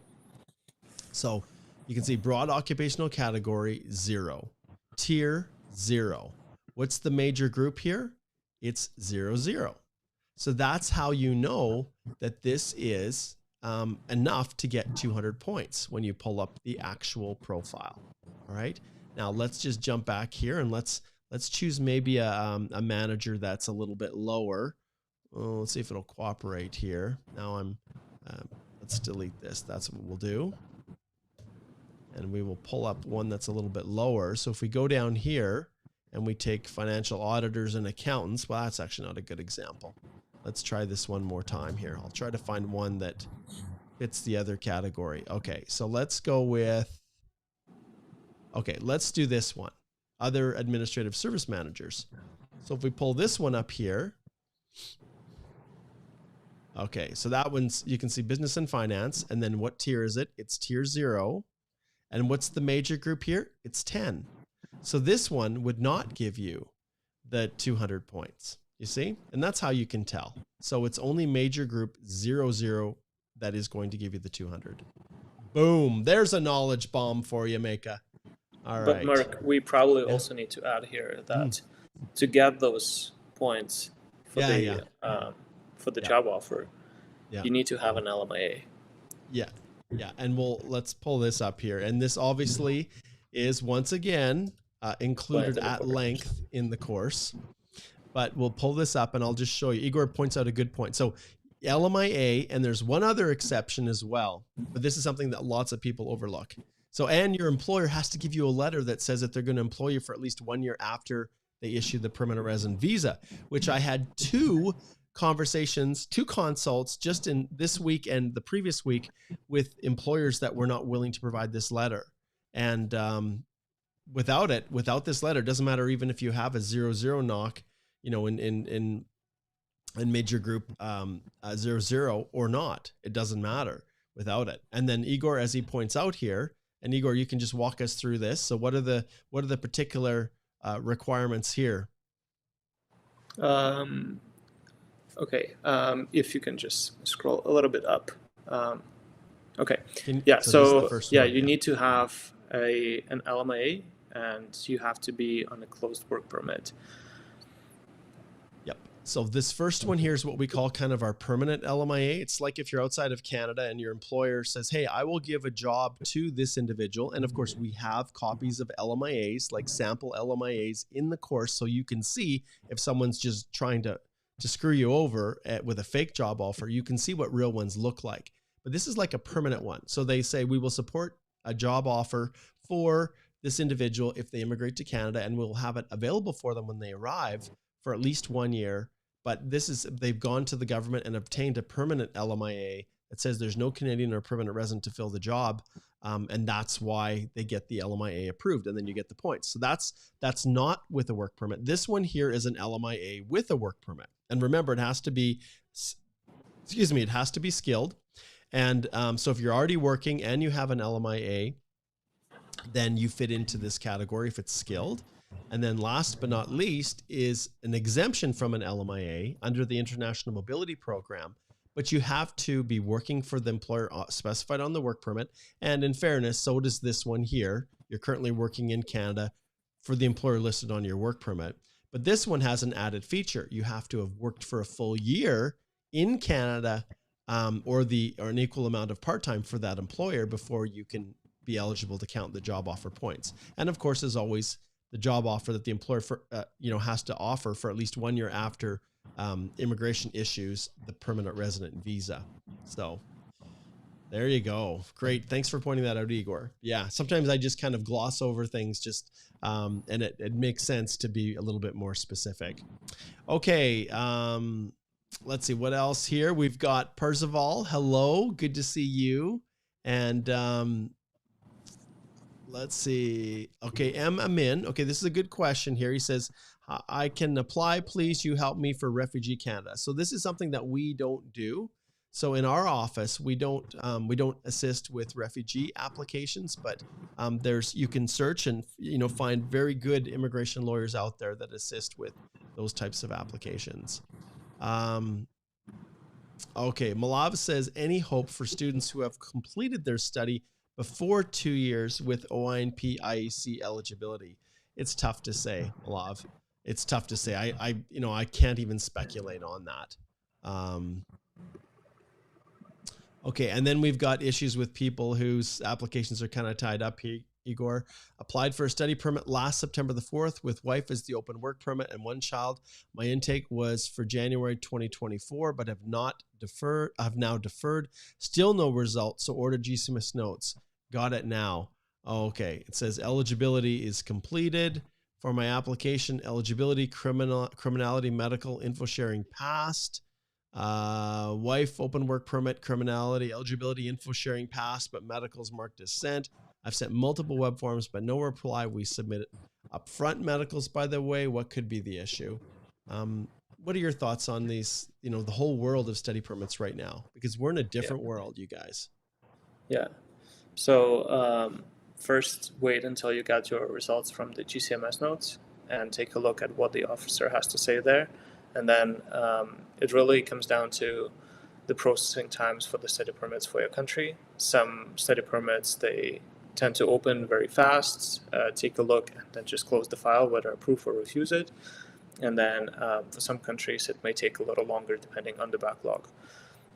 Speaker 1: So you can see broad occupational category, 0. Tier, 0. What's the major group here? It's 0, 0. So that's how you know that this is enough to get 200 points when you pull up the actual profile. All right. Now let's just jump back here and let's choose maybe a manager that's a little bit lower. Oh, let's see if it'll cooperate here. Now let's delete this. That's what we'll do. And we will pull up one that's a little bit lower. So if we go down here and we take financial auditors and accountants, well, that's actually not a good example. Let's try this one more time here. I'll try to find one that fits the other category. Okay, so let's go with, okay, let's do this one. Other administrative service managers. So if we pull this one up here, okay, so that one's, you can see business and finance, and then what tier is it? It's tier 0. And what's the major group here? It's 10. So this one would not give you the 200 points, you see? And that's how you can tell. So it's only major group 0, 0 that is going to give you the 200. Boom, there's a knowledge bomb for you, Meka. All
Speaker 2: but
Speaker 1: right.
Speaker 2: Mark, we probably also need to add here that to get those points for the job offer, you need to have an LMIA.
Speaker 1: Yeah. Yeah. And let's pull this up here. And this obviously is once again included at length in the course, but we'll pull this up and I'll just show you. Igor points out a good point. So LMIA, and there's one other exception as well, but this is something that lots of people overlook. So, and your employer has to give you a letter that says that they're going to employ you for at least 1 year after they issue the permanent resident visa, which I had 2 conversations, 2 consults just in this week and the previous week with employers that were not willing to provide this letter. And without this letter, it doesn't matter even if you have a 0, 0 knock, you know, in major group 0, 0 or not, it doesn't matter without it. And then Igor, as he points out here, and Igor, you can just walk us through this. So what are the particular requirements here?
Speaker 2: Okay, if you can just scroll a little bit up. Okay, you need to have an LMIA, and you have to be on a closed work permit.
Speaker 1: Yep. So this first one here is what we call kind of our permanent LMIA. It's like if you're outside of Canada and your employer says, hey, I will give a job to this individual. And of course, we have copies of LMIAs, like sample LMIAs in the course, so you can see if someone's just trying to screw you over with a fake job offer. You can see what real ones look like. But this is like a permanent one. So they say, we will support a job offer for this individual if they immigrate to Canada, and we'll have it available for them when they arrive for at least 1 year. But they've gone to the government and obtained a permanent LMIA that says there's no Canadian or permanent resident to fill the job. And that's why they get the LMIA approved, and then you get the points. So that's not with a work permit. This one here is an LMIA with a work permit. And remember, it has to be skilled. And so if you're already working and you have an LMIA, then you fit into this category if it's skilled. And then last but not least is an exemption from an LMIA under the International Mobility Program. But you have to be working for the employer specified on the work permit. And in fairness, so does this one here. You're currently working in Canada for the employer listed on your work permit. But this one has an added feature. You have to have worked for a full year in Canada or an equal amount of part-time for that employer before you can be eligible to count the job offer points. And of course, as always, the job offer that the employer has to offer for at least 1 year after immigration issues the permanent resident visa. So there you go. Great. Thanks for pointing that out, Igor. Yeah, sometimes I just kind of gloss over things and it makes sense to be a little bit more specific. Okay. Let's see what else here. We've got Percival. Hello. Good to see you. And let's see. Okay, M. Amin. Okay, this is a good question here. He says, I can apply. Please, you help me for Refugee Canada. So this is something that we don't do. So in our office, we don't assist with refugee applications, but you can search and find very good immigration lawyers out there that assist with those types of applications. Okay, Malav says, any hope for students who have completed their study before 2 years with OIP IEC eligibility? It's tough to say, Malav. It's tough to say. I can't even speculate on that. Okay, and then we've got issues with people whose applications are kind of tied up here. Igor applied for a study permit last September the 4th with wife as the open work permit and one child. My intake was for January 2024, but have now deferred. Still no results, so ordered GCMS notes. Got it now. Okay, it says eligibility is completed for my application. Eligibility, criminality, medical, info sharing passed. Wife, open work permit, criminality, eligibility, info sharing passed, but medicals marked as sent. I've sent multiple web forms, but no reply. We submitted upfront medicals, by the way. What could be the issue? What are your thoughts on these, the whole world of study permits right now? Because we're in a different world, you guys.
Speaker 2: Yeah. So first, wait until you got your results from the GCMS notes and take a look at what the officer has to say there. And then it really comes down to the processing times for the study permits for your country. Some study permits, they tend to open very fast, take a look, and then just close the file, whether approve or refuse it. And then for some countries, it may take a little longer depending on the backlog.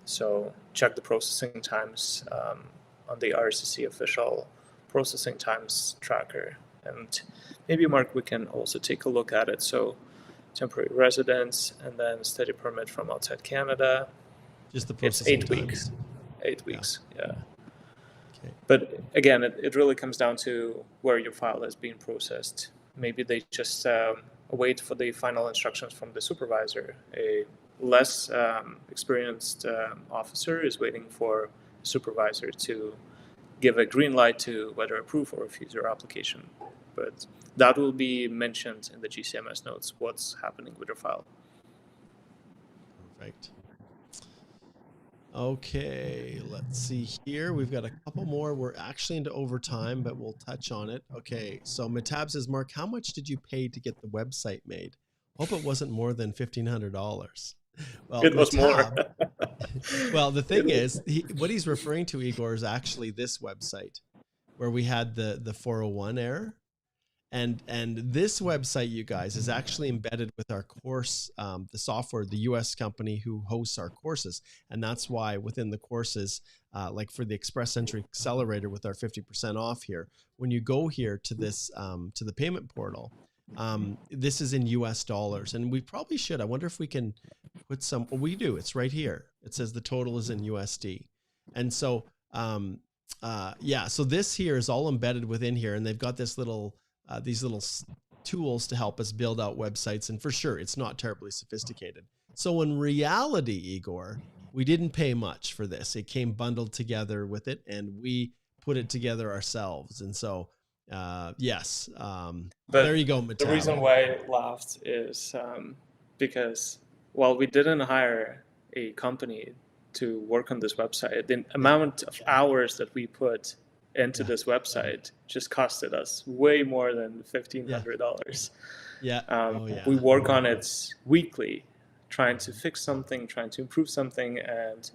Speaker 2: So check the processing times on the RCC official processing times tracker. And maybe, Mark, we can also take a look at it. So temporary residence and then study permit from outside Canada.
Speaker 1: Just the processing
Speaker 2: it's 8 weeks. 8 weeks, yeah.
Speaker 1: Okay.
Speaker 2: But again, it really comes down to where your file is being processed. Maybe they just wait for the final instructions from the supervisor. A less experienced officer is waiting for the supervisor to give a green light to whether approve or refuse your application. But that will be mentioned in the GCMS notes, what's happening with your file.
Speaker 1: Perfect. Okay, let's see here. We've got a couple more. We're actually into overtime, but we'll touch on it. Okay, so Matab says, Mark, how much did you pay to get the website made? Hope it wasn't more than $1,500. Well,
Speaker 2: it was more.
Speaker 1: Well, the thing is, what he's referring to, Igor, is actually this website where we had the 401 error. And this website, you guys, is actually embedded with our course, the software, the US company who hosts our courses. And that's why within the courses, like for the Express Entry Accelerator with our 50% off here, when you go here to this, to the payment portal, this is in US dollars. And we probably should. I wonder if we can put some, well, we do. It's right here. It says the total is in USD. And so, yeah, so this here is all embedded within here. And they've got this little, these little tools to help us build out websites. And for sure, it's not terribly sophisticated. So in reality, Igor, we didn't pay much for this. It came bundled together with it and we put it together ourselves. And so, yes, but there you go, Matab.
Speaker 2: The reason why I laughed is because while we didn't hire a company to work on this website, the amount of hours that we put into this website just costed us way more than $1,500.
Speaker 1: Yeah.
Speaker 2: We work on it weekly, trying to fix something, trying to improve something, and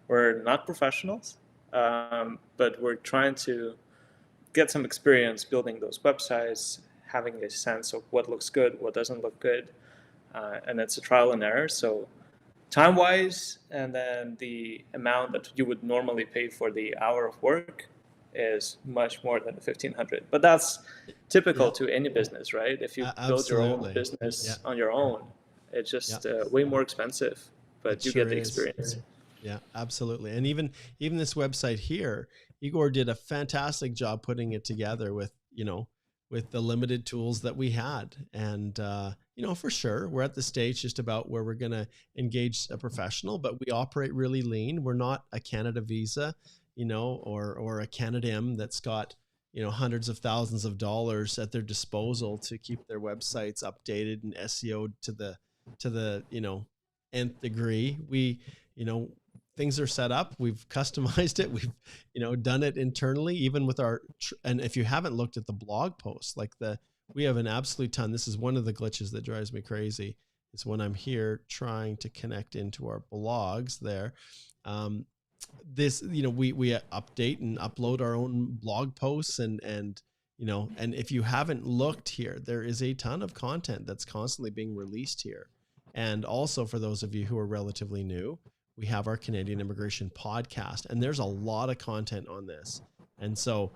Speaker 2: we're not professionals, but we're trying to get some experience building those websites, having a sense of what looks good, what doesn't look good, and it's a trial and error. So time-wise, and then the amount that you would normally pay for the hour of work is much more than $1,500, but that's typical to any business, right? If you build your own business on your own, it's just way more expensive, but you get the experience.
Speaker 1: Yeah, absolutely. And even this website here, Igor did a fantastic job putting it together with, with the limited tools that we had. And, for sure, we're at the stage just about where we're going to engage a professional, but we operate really lean. We're not a Canada Visa, or a Canada-M that's got, hundreds of thousands of dollars at their disposal to keep their websites updated and SEO'd to the nth degree. We, things are set up. We've customized it. We've, done it internally, even with and if you haven't looked at the blog posts, we have an absolute ton. This is one of the glitches that drives me crazy. Is when I'm here trying to connect into our blogs there. This, we update and upload our own blog posts and if you haven't looked here, there is a ton of content that's constantly being released here. And also for those of you who are relatively new, we have our Canadian Immigration Podcast, and there's a lot of content on this. And so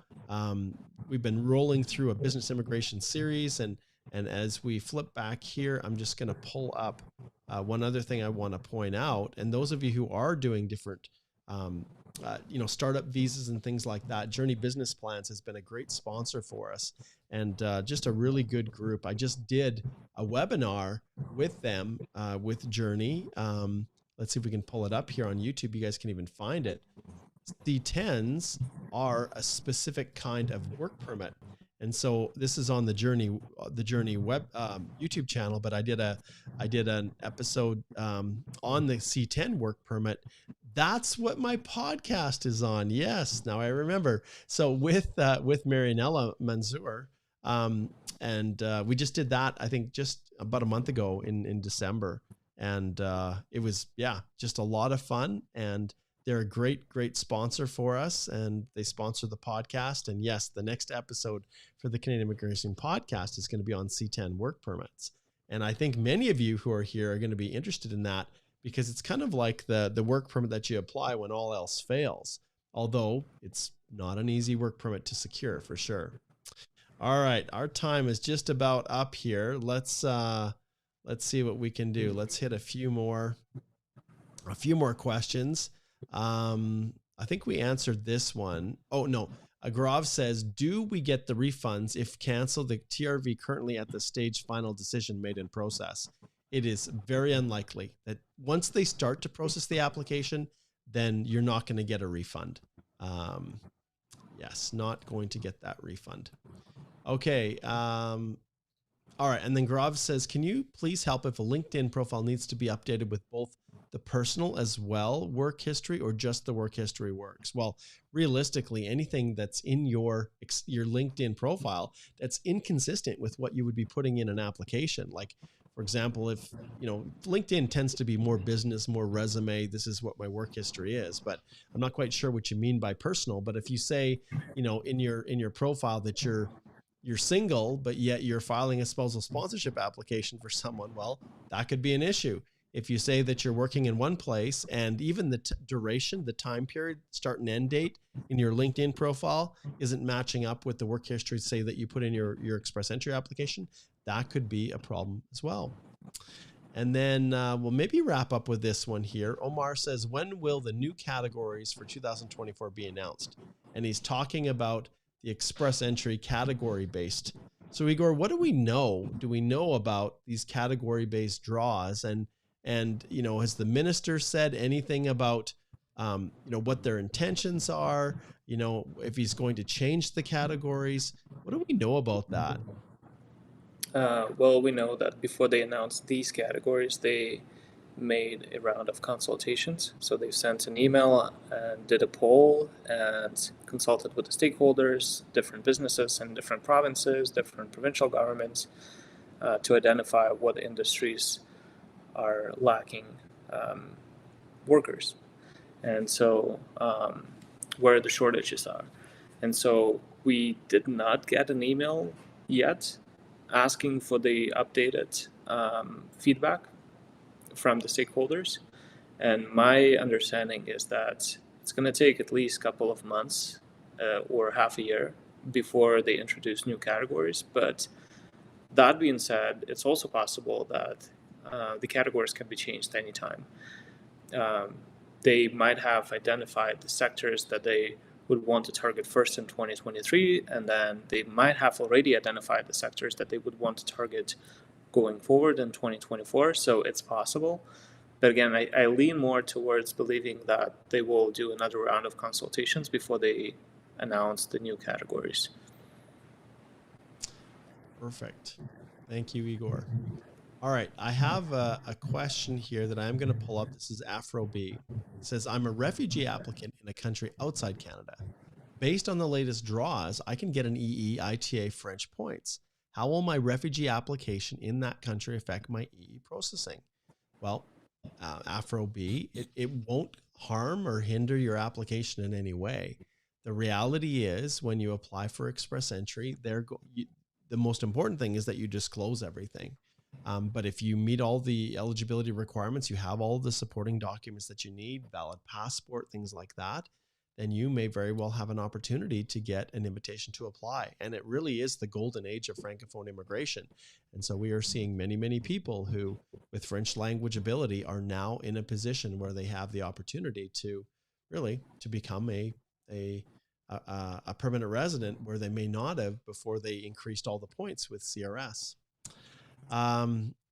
Speaker 1: we've been rolling through a business immigration series, and as we flip back here, I'm just going to pull up one other thing I want to point out. And those of you who are doing different startup visas and things like that, Journey Business Plans has been a great sponsor for us, and just a really good group. I just did a webinar with them, with Journey. Let's see if we can pull it up here on YouTube. You guys can even find it. C10s are a specific kind of work permit. And so this is on the Journey web YouTube channel, but I did an episode on the C10 work permit. That's what my podcast is on. Yes, now I remember. So with Marianella Manzour, and we just did that, I think just about a month ago in December, and it was just a lot of fun. And they're a great sponsor for us, and they sponsor the podcast. And yes, the next episode for the Canadian Immigration Podcast is going to be on C10 work permits. And I think many of you who are here are going to be interested in that, because it's kind of like the work permit that you apply when all else fails, although it's not an easy work permit to secure for sure. All right, our time is just about up here. Let's see what we can do. Let's hit a few more questions. I think we answered this one. Oh no, Agrov says, do we get the refunds if cancel the TRV currently at the stage final decision made in process? It is very unlikely that once they start to process the application, then you're not going to get a refund. Yes, not going to get that refund. Okay. All right. And then Grav says, can you please help if a LinkedIn profile needs to be updated with both the personal as well work history, or just the work history works? Well, realistically, anything that's in your LinkedIn profile that's inconsistent with what you would be putting in an application, like, for example, if, LinkedIn tends to be more business, more resume, this is what my work history is, but I'm not quite sure what you mean by personal. But if you say, in your profile that you're single, but yet you're filing a spousal sponsorship application for someone, well, that could be an issue. If you say that you're working in one place, and even the duration, the time period, start and end date in your LinkedIn profile isn't matching up with the work history, say, that you put in your express entry application, that could be a problem as well. And then we'll maybe wrap up with this one here. Omar says, when will the new categories for 2024 be announced? And he's talking about the express entry category based. So Igor, what do we know? Do we know about these category based draws? And has the minister said anything about, what their intentions are? If he's going to change the categories? What do we know about that?
Speaker 2: Well, we know that before they announced these categories, they made a round of consultations. So they sent an email and did a poll and consulted with the stakeholders, different businesses in different provinces, different provincial governments, to identify what industries are lacking workers, and so where the shortages are. And so we did not get an email yet asking for the updated feedback from the stakeholders. And my understanding is that it's going to take at least a couple of months or half a year before they introduce new categories. But that being said, it's also possible that the categories can be changed anytime. They might have identified the sectors that they would want to target first in 2023, and then they might have already identified the sectors that they would want to target going forward in 2024. So it's possible. But again, I lean more towards believing that they will do another round of consultations before they announce the new categories.
Speaker 1: Perfect. Thank you, Igor. All right, I have a question here that I'm going to pull up. This is Afro B. It says, I'm a refugee applicant in a country outside Canada. Based on the latest draws, I can get an EE ITA French points. How will my refugee application in that country affect my EE processing? Well, Afro B, it won't harm or hinder your application in any way. The reality is when you apply for express entry, the most important thing is that you disclose everything. But if you meet all the eligibility requirements, you have all the supporting documents that you need, valid passport, things like that, then you may very well have an opportunity to get an invitation to apply. And it really is the golden age of Francophone immigration. And so we are seeing many, many people who, with French language ability, are now in a position where they have the opportunity to really to become a permanent resident where they may not have before they increased all the points with CRS.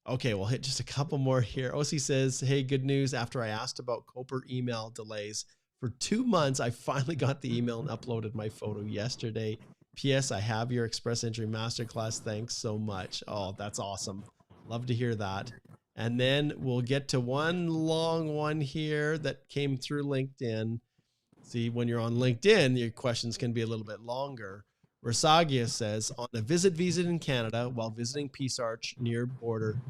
Speaker 1: Okay, we'll hit just a couple more here. OC says, hey, good news. After I asked about Coper email delays for 2 months, I finally got the email and uploaded my photo yesterday. P.S. I have your Express Entry Masterclass. Thanks so much. Oh, that's awesome. Love to hear that. And then we'll get to one long one here that came through LinkedIn. See, when you're on LinkedIn, your questions can be a little bit longer. Rasagia says, on a visit visa in Canada while visiting Peace Arch near border,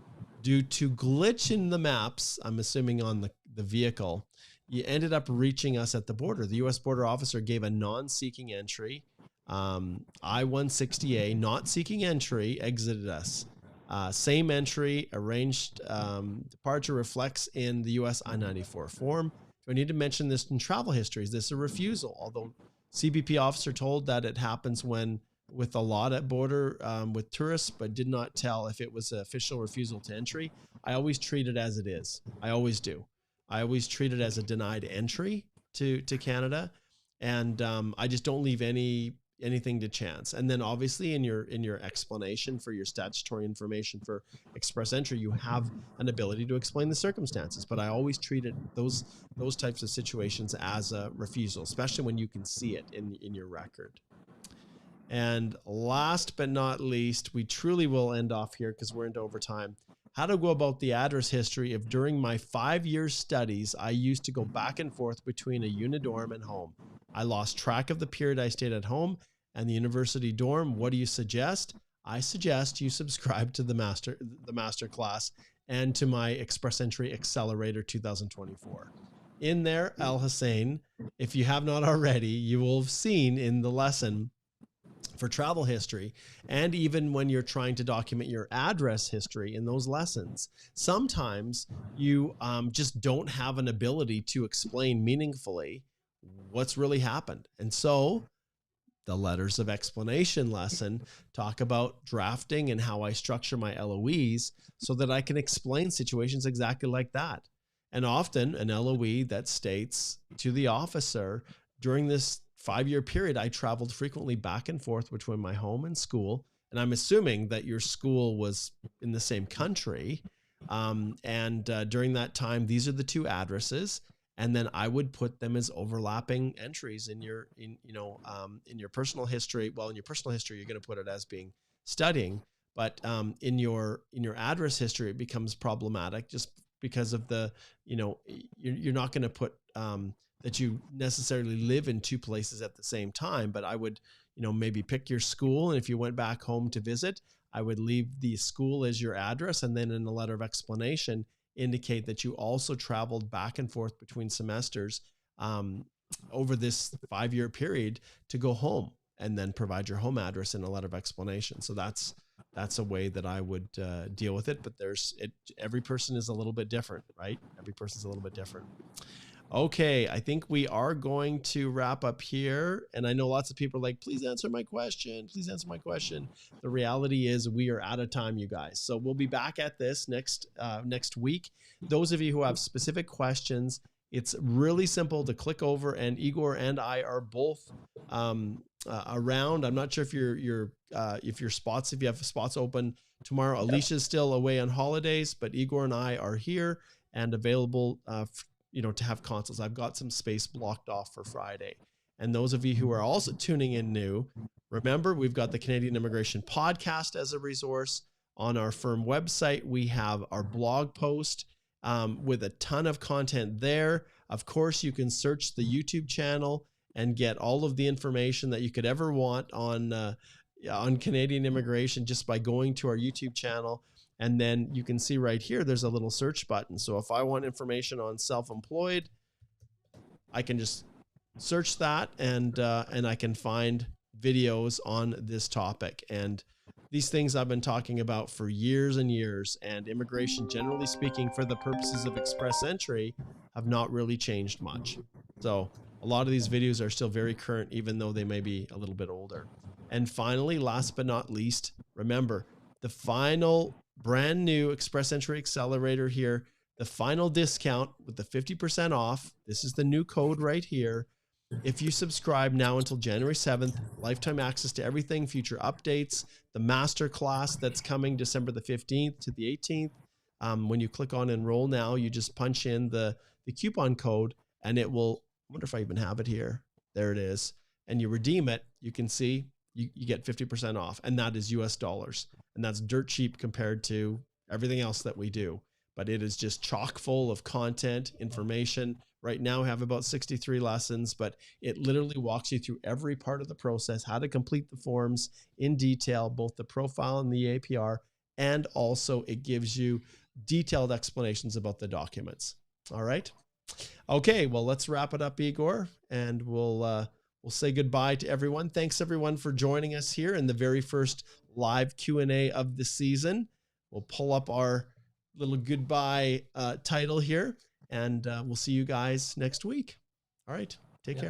Speaker 1: due to glitch in the maps, I'm assuming on the vehicle, you ended up reaching us at the border. The U.S. border officer gave a non-seeking entry. I-160A, not seeking entry, exited us. Same entry, arranged departure reflects in the U.S. I-94 form. Do I need to mention this in travel history? Is this a refusal? Although CBP officer told that it happens with a lot at border with tourists, but did not tell if it was an official refusal to entry. I always treat it as it is. I always do. I always treat it as a denied entry to Canada, and I just don't leave anything to chance. And then obviously in your explanation for your statutory information for express entry, you have an ability to explain the circumstances. But I always treat it those types of situations as a refusal, especially when you can see it in your record. And last but not least, we truly will end off here because we're into overtime. How to go about the address history if during my 5-year studies, I used to go back and forth between a unidorm and home. I lost track of the period I stayed at home and the university dorm. What do you suggest? I suggest you subscribe to the master class and to my Express Entry Accelerator 2024. In there, Al Hussein, if you have not already, you will have seen in the lesson for travel history, and even when you're trying to document your address history in those lessons, sometimes you just don't have an ability to explain meaningfully what's really happened. And so the letters of explanation lesson talk about drafting and how I structure my LOEs so that I can explain situations exactly like that. And often an LOE that states to the officer, during this 5-year period, I traveled frequently back and forth between my home and school. And I'm assuming that your school was in the same country. During that time, these are the 2 addresses. And then I would put them as overlapping entries in your personal history. Well, in your personal history, you're going to put it as being studying, but in your address history, it becomes problematic just because of you're not going to put that you necessarily live in 2 places at the same time. But I would, maybe pick your school. And if you went back home to visit, I would leave the school as your address. And then in the letter of explanation, indicate that you also traveled back and forth between semesters over this 5-year period to go home, and then provide your home address in a letter of explanation. So that's a way that I would deal with it. But every person is a little bit different, right? Every person's a little bit different. Okay, I think we are going to wrap up here. And I know lots of people are like, please answer my question. Please answer my question. The reality is we are out of time, you guys. So we'll be back at this next week. Those of you who have specific questions, it's really simple to click over, and Igor and I are both around. I'm not sure if if you have spots open tomorrow. Alicia's still away on holidays, but Igor and I are here and available to have consults. I've got some space blocked off for Friday. And those of you who are also tuning in new, Remember, we've got the Canadian Immigration Podcast as a resource. On our firm website, we have our blog post with a ton of content there. Of course, you can search the YouTube channel and get all of the information that you could ever want on Canadian immigration just by going to our YouTube channel. And then you can see right here, there's a little search button. So if I want information on self-employed, I can just search that and I can find videos on this topic. And these things I've been talking about for years and years, and immigration, generally speaking, for the purposes of express entry, have not really changed much. So a lot of these videos are still very current, even though they may be a little bit older. And finally, last but not least, remember the final brand new Express Entry Accelerator here, the final discount with the 50% off. This is the new code right here. If you subscribe now until January 7th, lifetime access to everything, future updates, the master class that's coming December the 15th to the 18th. When you click on enroll now, you just punch in the coupon code and it will, I wonder if I even have it here. There it is. And you redeem it. You can see you get 50% off, and that is US dollars. And that's dirt cheap compared to everything else that we do. But it is just chock full of content, information. Right now, I have about 63 lessons, but it literally walks you through every part of the process, how to complete the forms in detail, both the profile and the APR, and also it gives you detailed explanations about the documents. All right. Okay, well, let's wrap it up, Igor, and we'll say goodbye to everyone. Thanks, everyone, for joining us here in the very first live Q&A of the season. We'll pull up our little goodbye title here, and we'll see you guys next week. All right.